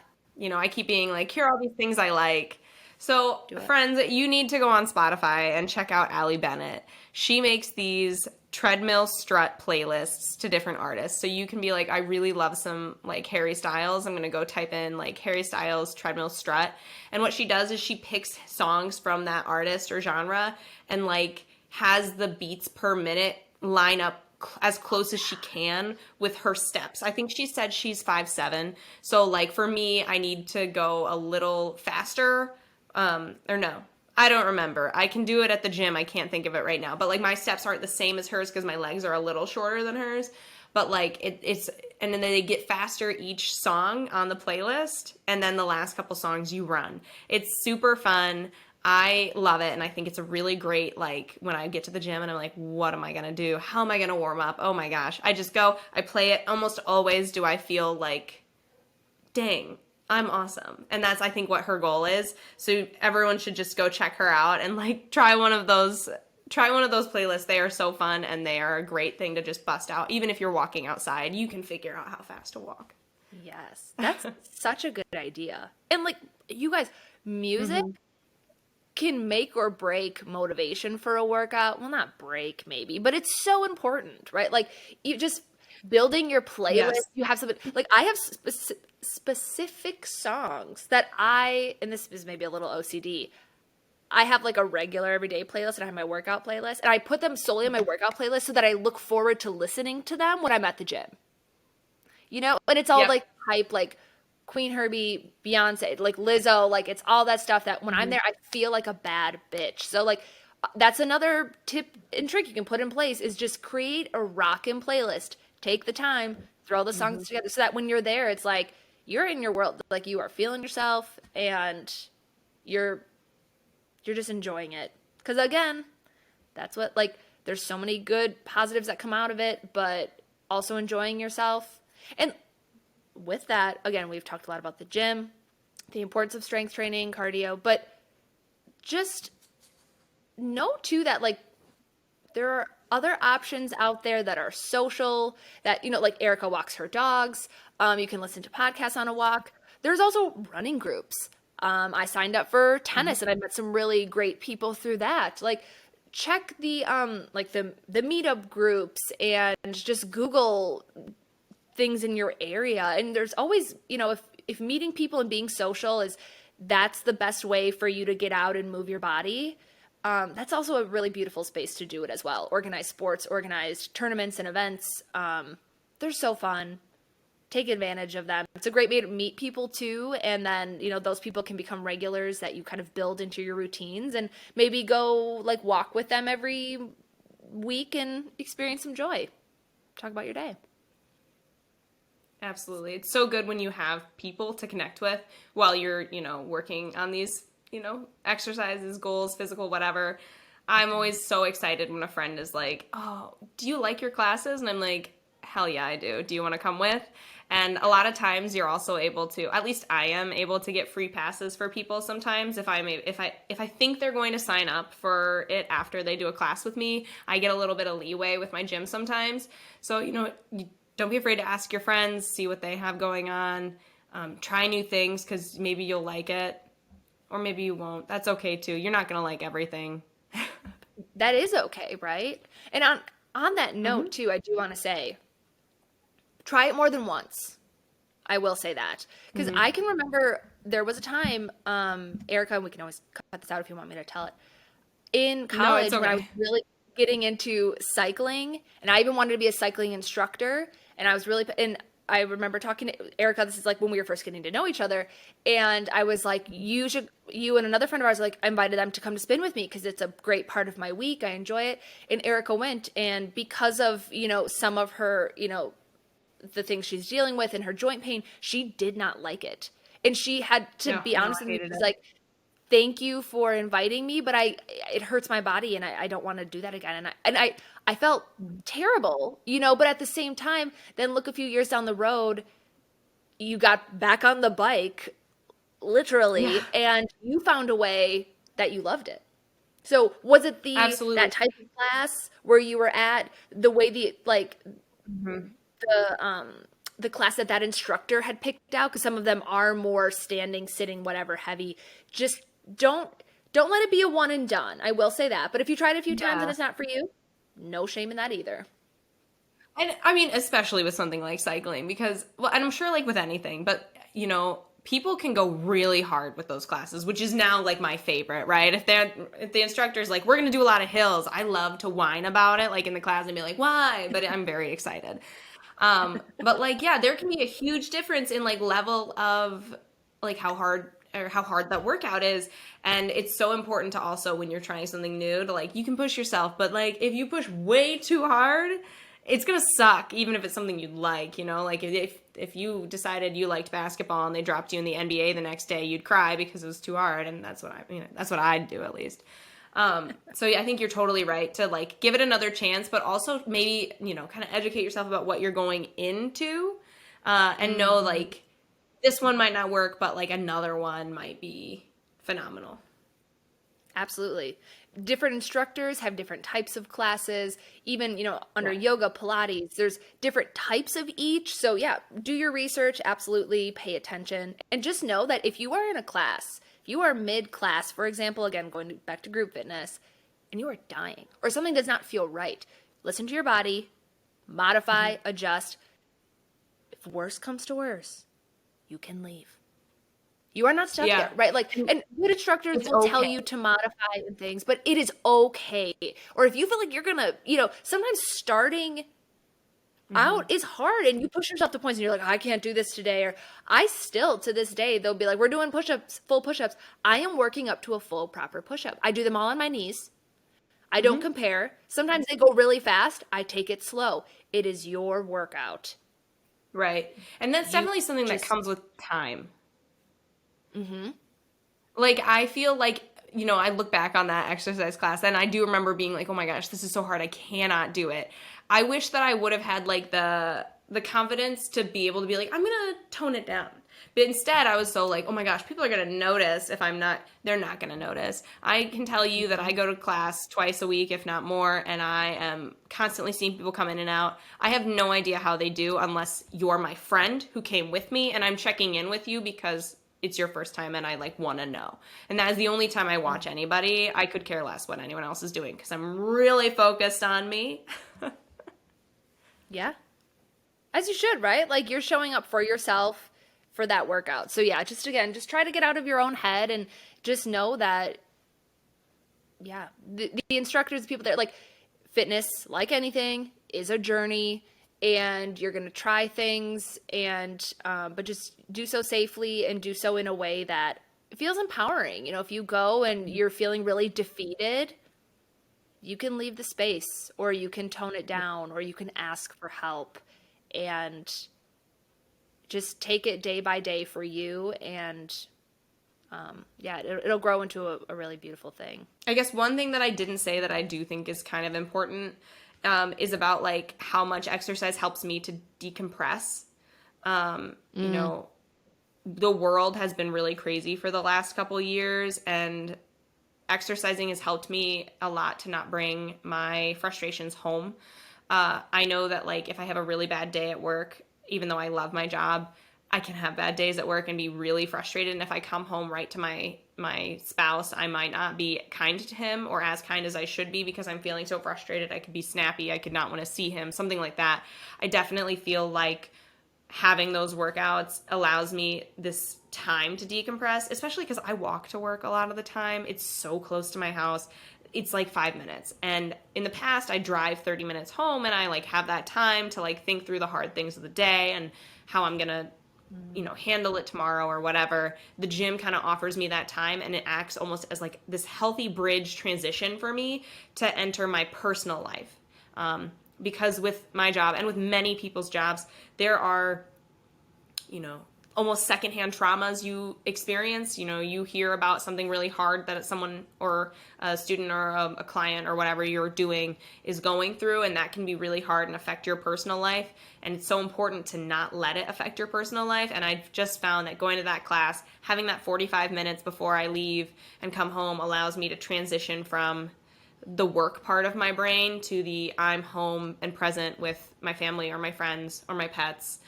I keep being like, here are all these things I like. So, Do it. friends, you need to go on Spotify and check out Allie Bennett. She makes these treadmill strut playlists to different artists. So you can be like, I really love some like Harry Styles. I'm gonna go type in like Harry Styles treadmill strut. And what she does is she picks songs from that artist or genre and like has the beats per minute line up as close as she can with her steps. I think she said she's 5'7". So like for me, I need to go a little faster. Or no, I don't remember. I can do it at the gym. I can't think of it right now. But like my steps aren't the same as hers because my legs are a little shorter than hers. But like it's and then they get faster each song on the playlist, and then the last couple songs you run. It's super fun. I love it, and I think it's a really great, like, when I get to the gym and I'm like, what am I gonna do? How am I gonna warm up? Oh my gosh. I just go, I play it. Almost always do I feel like, dang, I'm awesome. And that's, I think, what her goal is. So everyone should just go check her out and, like, try one of those playlists. They are so fun, and they are a great thing to just bust out. Even if you're walking outside, you can figure out how fast to walk. Yes. That's such a good idea. And like, you guys, music can make or break motivation for a workout. Well, not break maybe, but it's so important, right? Like you just building your playlist, Yes. you have something like I have specific songs that and this is maybe a little OCD. I have like a regular everyday playlist and I have my workout playlist and I put them solely on my workout playlist so that I look forward to listening to them when I'm at the gym. And it's all Yep. like hype, like Queen Herbie, Beyonce, like Lizzo, like it's all that stuff that when I'm there, I feel like a bad bitch. So like that's another tip and trick you can put in place is just create a rockin' playlist. Take the time, throw the songs together so that when you're there, it's like you're in your world, like you are feeling yourself and you're just enjoying it. Because again, that's what, like, there's so many good positives that come out of it, but also enjoying yourself. And with that, again, we've talked a lot about the gym, the importance of strength training, cardio, but just know too that like there are other options out there that are social, that, you know, like Erica walks her dogs. You can listen to podcasts on a walk. There's also running groups. I signed up for tennis and I met some really great people through that. Like check the like the meetup groups and just Google things in your area. And there's always, you know, if meeting people and being social that's the best way for you to get out and move your body. That's also a really beautiful space to do it as well. Organized sports, organized tournaments and events. They're so fun. Take advantage of them. It's a great way to meet people too. And then, you know, those people can become regulars that you kind of build into your routines and maybe go like walk with them every week and experience some joy. Talk about your day. Absolutely. It's so good when you have people to connect with while you're, you know, working on these, you know, exercises, goals, physical, whatever. I'm always so excited when a friend is like, oh, do you like your classes? And I'm like, hell yeah, I do. Do you want to come with? And a lot of times you're also able to, at least I am able to get free passes for people sometimes if I think they're going to sign up for it after they do a class with me. I get a little bit of leeway with my gym sometimes. So, you know, don't be afraid to ask your friends, see what they have going on, try new things because maybe you'll like it or maybe you won't. That's okay too. You're not going to like everything. That is okay, right? And on that note too, I do want to say, try it more than once. I will say that. Because I can remember there was a time, Erica, we can always cut this out if you want me to tell it. In college, when I was really getting into cycling, and I even wanted to be a cycling instructor, and I remember talking to Erica, this is like when we were first getting to know each other, and I was like, you and another friend of ours, like, I invited them to come to spin with me because it's a great part of my week. I enjoy it. And Erica went, and because of, you know, some of her, you know, the things she's dealing with and her joint pain, she did not like it. And she had to be honest with me. She's like, thank you for inviting me, but it hurts my body and I don't want to do that again. And I felt terrible, you know, but at the same time, then look a few years down the road, you got back on the bike, literally, and you found a way that you loved it. So was it that type of class where you were at, the way the class that instructor had picked out? Because some of them are more standing, sitting, whatever, heavy. Just don't let it be a one and done. I will say that. But if you tried it a few times and it's not for you, no shame in that either. And I mean, especially with something like cycling, because, well, and I'm sure like with anything, but, you know, people can go really hard with those classes, which is now like my favorite, right? If the instructor's like, we're going to do a lot of hills, I love to whine about it, like in the class and be like, why? But I'm very excited. But like, yeah, there can be a huge difference in like level of like how hard that workout is. And it's so important to also, when you're trying something new, to like, you can push yourself, but like if you push way too hard, it's going to suck, even if it's something you'd like, you know, like if you decided you liked basketball and they dropped you in the NBA the next day, you'd cry because it was too hard. And that's what I'd do at least. So yeah, I think you're totally right to like give it another chance, but also maybe, you know, kind of educate yourself about what you're going into, and know like this one might not work, but like another one might be phenomenal. Absolutely. Different instructors have different types of classes. Even, you know, under yoga, Pilates, there's different types of each. So yeah, do your research, absolutely pay attention. And just know that if you are in a class, if you are mid-class, for example, again, going back to group fitness, and you are dying or something does not feel right, listen to your body, modify, adjust. If worse comes to worse, you can leave. You are not stuck there, right? Like, and good instructors will tell you to modify and things, but it is okay. Or if you feel like you're gonna, you know, sometimes starting out is hard and you push yourself to points and you're like, I can't do this today. Or I still, to this day, they'll be like, we're doing push-ups, full push-ups. I am working up to a full proper push-up. I do them all on my knees. I don't compare. Sometimes they go really fast. I take it slow. It is your workout. Right. And that's You definitely something that just, comes with time. mm-hmm. Like, I feel like, I look back on that exercise class and I do remember being like, oh my gosh, this is so hard. I cannot do it. I wish that I would have had like the confidence to be able to be like, I'm going to tone it down. But instead, I was so like, oh my gosh, people are going to notice if I'm not, they're not going to notice. I can tell you that I go to class twice a week, if not more, and I am constantly seeing people come in and out. I have no idea how they do unless you're my friend who came with me and I'm checking in with you because it's your first time and I like want to know. And that is the only time I watch anybody. I could care less what anyone else is doing because I'm really focused on me. Yeah. As you should, right? Like you're showing up for yourself for that workout. So yeah, just again, just try to get out of your own head and just know that, yeah, the instructors, the people there, like fitness, like anything, is a journey, and you're gonna try things, and but just do so safely and do so in a way that feels empowering. You know, if you go and you're feeling really defeated, you can leave the space, or you can tone it down, or you can ask for help, and just take it day by day for you. And yeah, it'll grow into a really beautiful thing. I guess one thing that I didn't say that I do think is kind of important is about like how much exercise helps me to decompress. You know, the world has been really crazy for the last couple years, and exercising has helped me a lot to not bring my frustrations home. I know that like if I have a really bad day at work, even though I love my job, I can have bad days at work and be really frustrated. And if I come home right to my spouse, I might not be kind to him or as kind as I should be because I'm feeling so frustrated. I could be snappy. I could not want to see him, something like that. I definitely feel like having those workouts allows me this time to decompress, especially because I walk to work a lot of the time. It's so close to my house. It's like 5 minutes. And in the past, I drive 30 minutes home and I like have that time to like think through the hard things of the day and how I'm going to handle it tomorrow or whatever. The gym kind of offers me that time and it acts almost as like this healthy bridge transition for me to enter my personal life. Because with my job and with many people's jobs, there are, almost secondhand traumas you experience. You hear about something really hard that someone or a student or a client or whatever you're doing is going through, and that can be really hard and affect your personal life. And it's so important to not let it affect your personal life. And I've just found that going to that class, having that 45 minutes before I leave and come home allows me to transition from the work part of my brain to the I'm home and present with my family or my friends or my pets.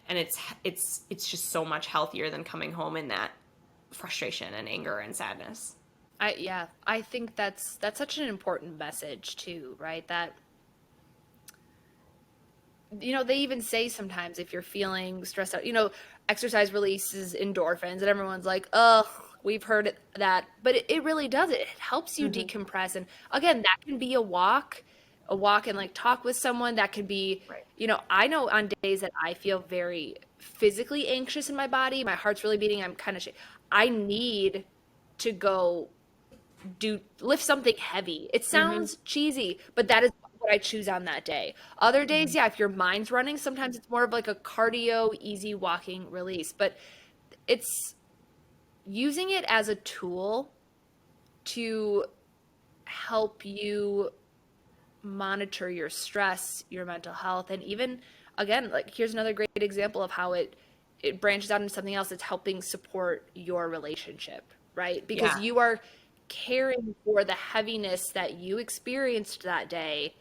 And it's just so much healthier than coming home in that frustration and anger and sadness. I think that's such an important message too, right? That they even say sometimes if you're feeling stressed out, exercise releases endorphins, and everyone's like, oh, we've heard that, but it really does. It helps you Mm-hmm. decompress. And again, that can be a walk and like talk with someone. That could be, Right. I know on days that I feel very physically anxious in my body, my heart's really beating, I'm kind of, I need to go lift something heavy. It Mm-hmm. sounds cheesy, but that is what I choose on that day. Other Mm-hmm. days, yeah, if your mind's running, sometimes it's more of like a cardio, easy walking release. But it's using it as a tool to help you monitor your stress, your mental health, and even again, like here's another great example of how it branches out into something else. It's helping support your relationship, right? Because Yeah. you are caring for the heaviness that you experienced that day.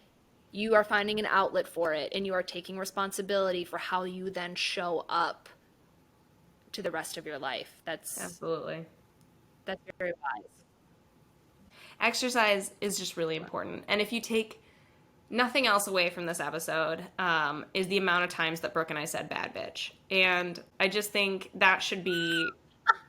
You are finding an outlet for it, and you are taking responsibility for how you then show up to the rest of your life. Absolutely. That's very wise. Exercise is just really important. And if you take nothing else away from this episode, is the amount of times that Brooke and I said bad bitch. And I just think that should be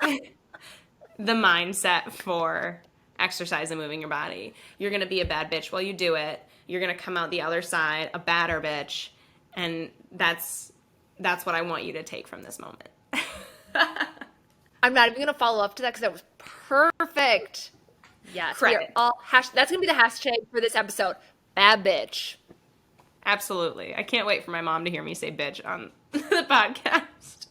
the mindset for exercise and moving your body. You're going to be a bad bitch while you do it. You're going to come out the other side a badder bitch. And that's what I want you to take from this moment. I'm not even gonna follow up to that because that was perfect. Yes, we are Credit. all that's gonna be the hashtag for this episode. Bad bitch. Absolutely. I can't wait for my mom to hear me say bitch on the podcast.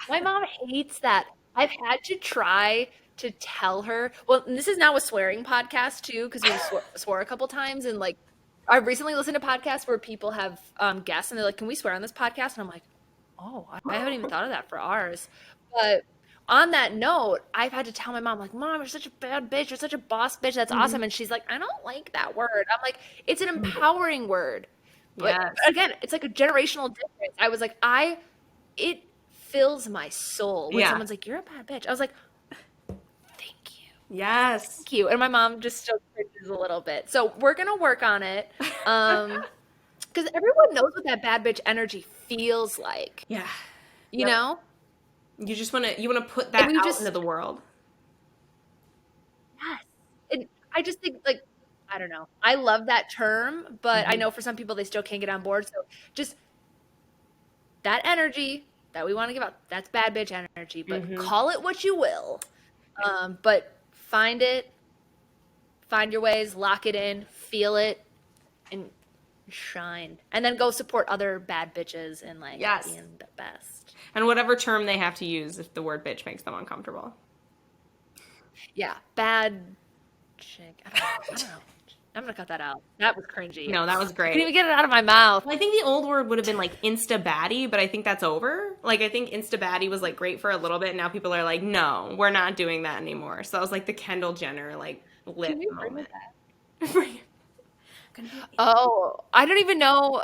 My mom hates that. I've had to try to tell her. Well, and this is now a swearing podcast too, because we swore a couple times. And like, I recently listened to podcasts where people have guests and they're like, "Can we swear on this podcast?" And I'm like, "Oh, I haven't even thought of that for ours." But on that note, I've had to tell my mom, like, "Mom, you're such a bad bitch. You're such a boss bitch. That's awesome." And she's like, "I don't like that word." I'm like, "It's an empowering word." But Yes. again, it's like a generational difference. I was like, it fills my soul when Yeah. someone's like, "You're a bad bitch." I was like, "Thank you, Yes. thank you." And my mom just still cringes a little bit. So we're gonna work on it, because everyone knows what that bad bitch energy feels like. Yeah. You Yep. know, You want to put and that we out just into the world. yes. And I just think like I don't know. I love that term, but I know for some people they still can't get on board. So just that energy that we want to give out, that's bad bitch energy. But call it what you will. But find it, find your ways, lock it in, feel it, and shine. And then go support other bad bitches and like Yes. being the best. And whatever term they have to use if the word bitch makes them uncomfortable. Yeah, bad chick. I don't know. I'm gonna cut that out. That was cringy. No, that was I great. couldn't even get it out of my mouth. Well, I think the old word would have been like insta baddie, but I think that's over. Like, I think insta baddie was like great for a little bit. And now people are like, no, we're not doing that anymore. So that was like the Kendall Jenner like lit moment. Oh, I don't even know.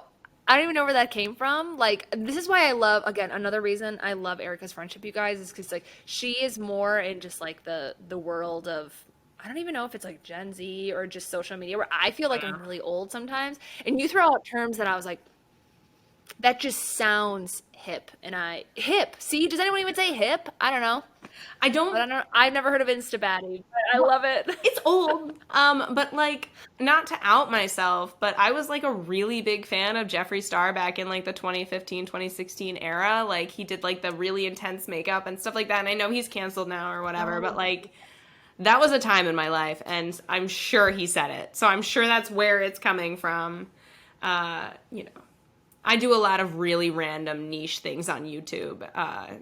I don't even know where that came from. Like, this is why I love, again, another reason I love Erica's friendship, you guys, is because like she is more in just like the world of I don't even know if it's like Gen Z or just social media where I feel like I'm really old sometimes. And you throw out terms that I was like, that just sounds hip. And hip. See, does anyone even say hip? I don't know. I don't. But I've never heard of Instabaddie, but I love it. It's old. But like, not to out myself, but I was like a really big fan of Jeffree Star back in like the 2015, 2016 era. Like, he did like the really intense makeup and stuff like that. And I know he's canceled now or whatever, but like, that was a time in my life, and I'm sure he said it. So I'm sure that's where it's coming from. You know, I do a lot of really random niche things on YouTube.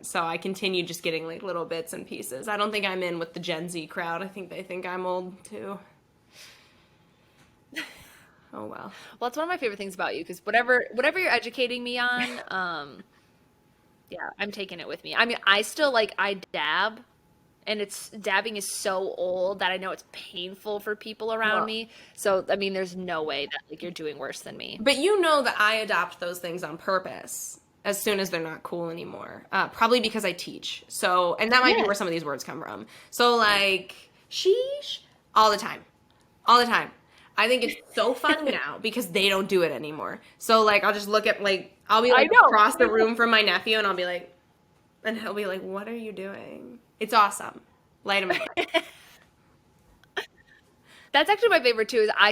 So I continue just getting like little bits and pieces. I don't think I'm in with the Gen Z crowd. I think they think I'm old too. Oh well. Well, it's one of my favorite things about you because whatever you're educating me on, yeah, I'm taking it with me. I mean, I dab, and dabbing is so old that I know it's painful for people around Well, me. So, I mean, there's no way that like you're doing worse than me. but you know that I adopt those things on purpose as soon as they're not cool anymore. Probably because I teach. So, and that might be Yeah. where some of these words come from. So, like, sheesh, all the time. All the time. I think it's so funny now because they don't do it anymore. So, like, I'll just look at, like, I'll be, like, I know. across the room from my nephew, and I'll be like, and he'll be like, what are you doing? It's awesome. Light him up. That's actually my favorite too. Is I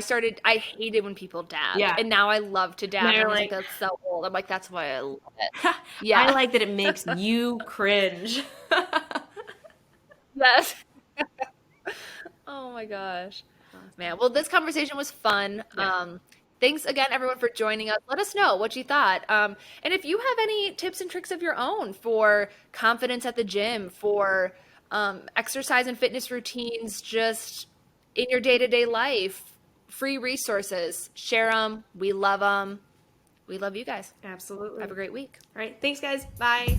hated when people dab, Yeah. and now I love to dab. Now And you're I was like, like- that's so old. I'm like, that's why I love it. Yeah. I like that it makes you cringe. Yes. Oh my gosh. Man, well, this conversation was fun. Yeah. Thanks again, everyone, for joining us. Let us know what you thought. And if you have any tips and tricks of your own for confidence at the gym, for exercise and fitness routines, just in your day-to-day life, free resources, share them. We love them. We love you guys. Absolutely. Have a great week. All right. Thanks, guys. Bye.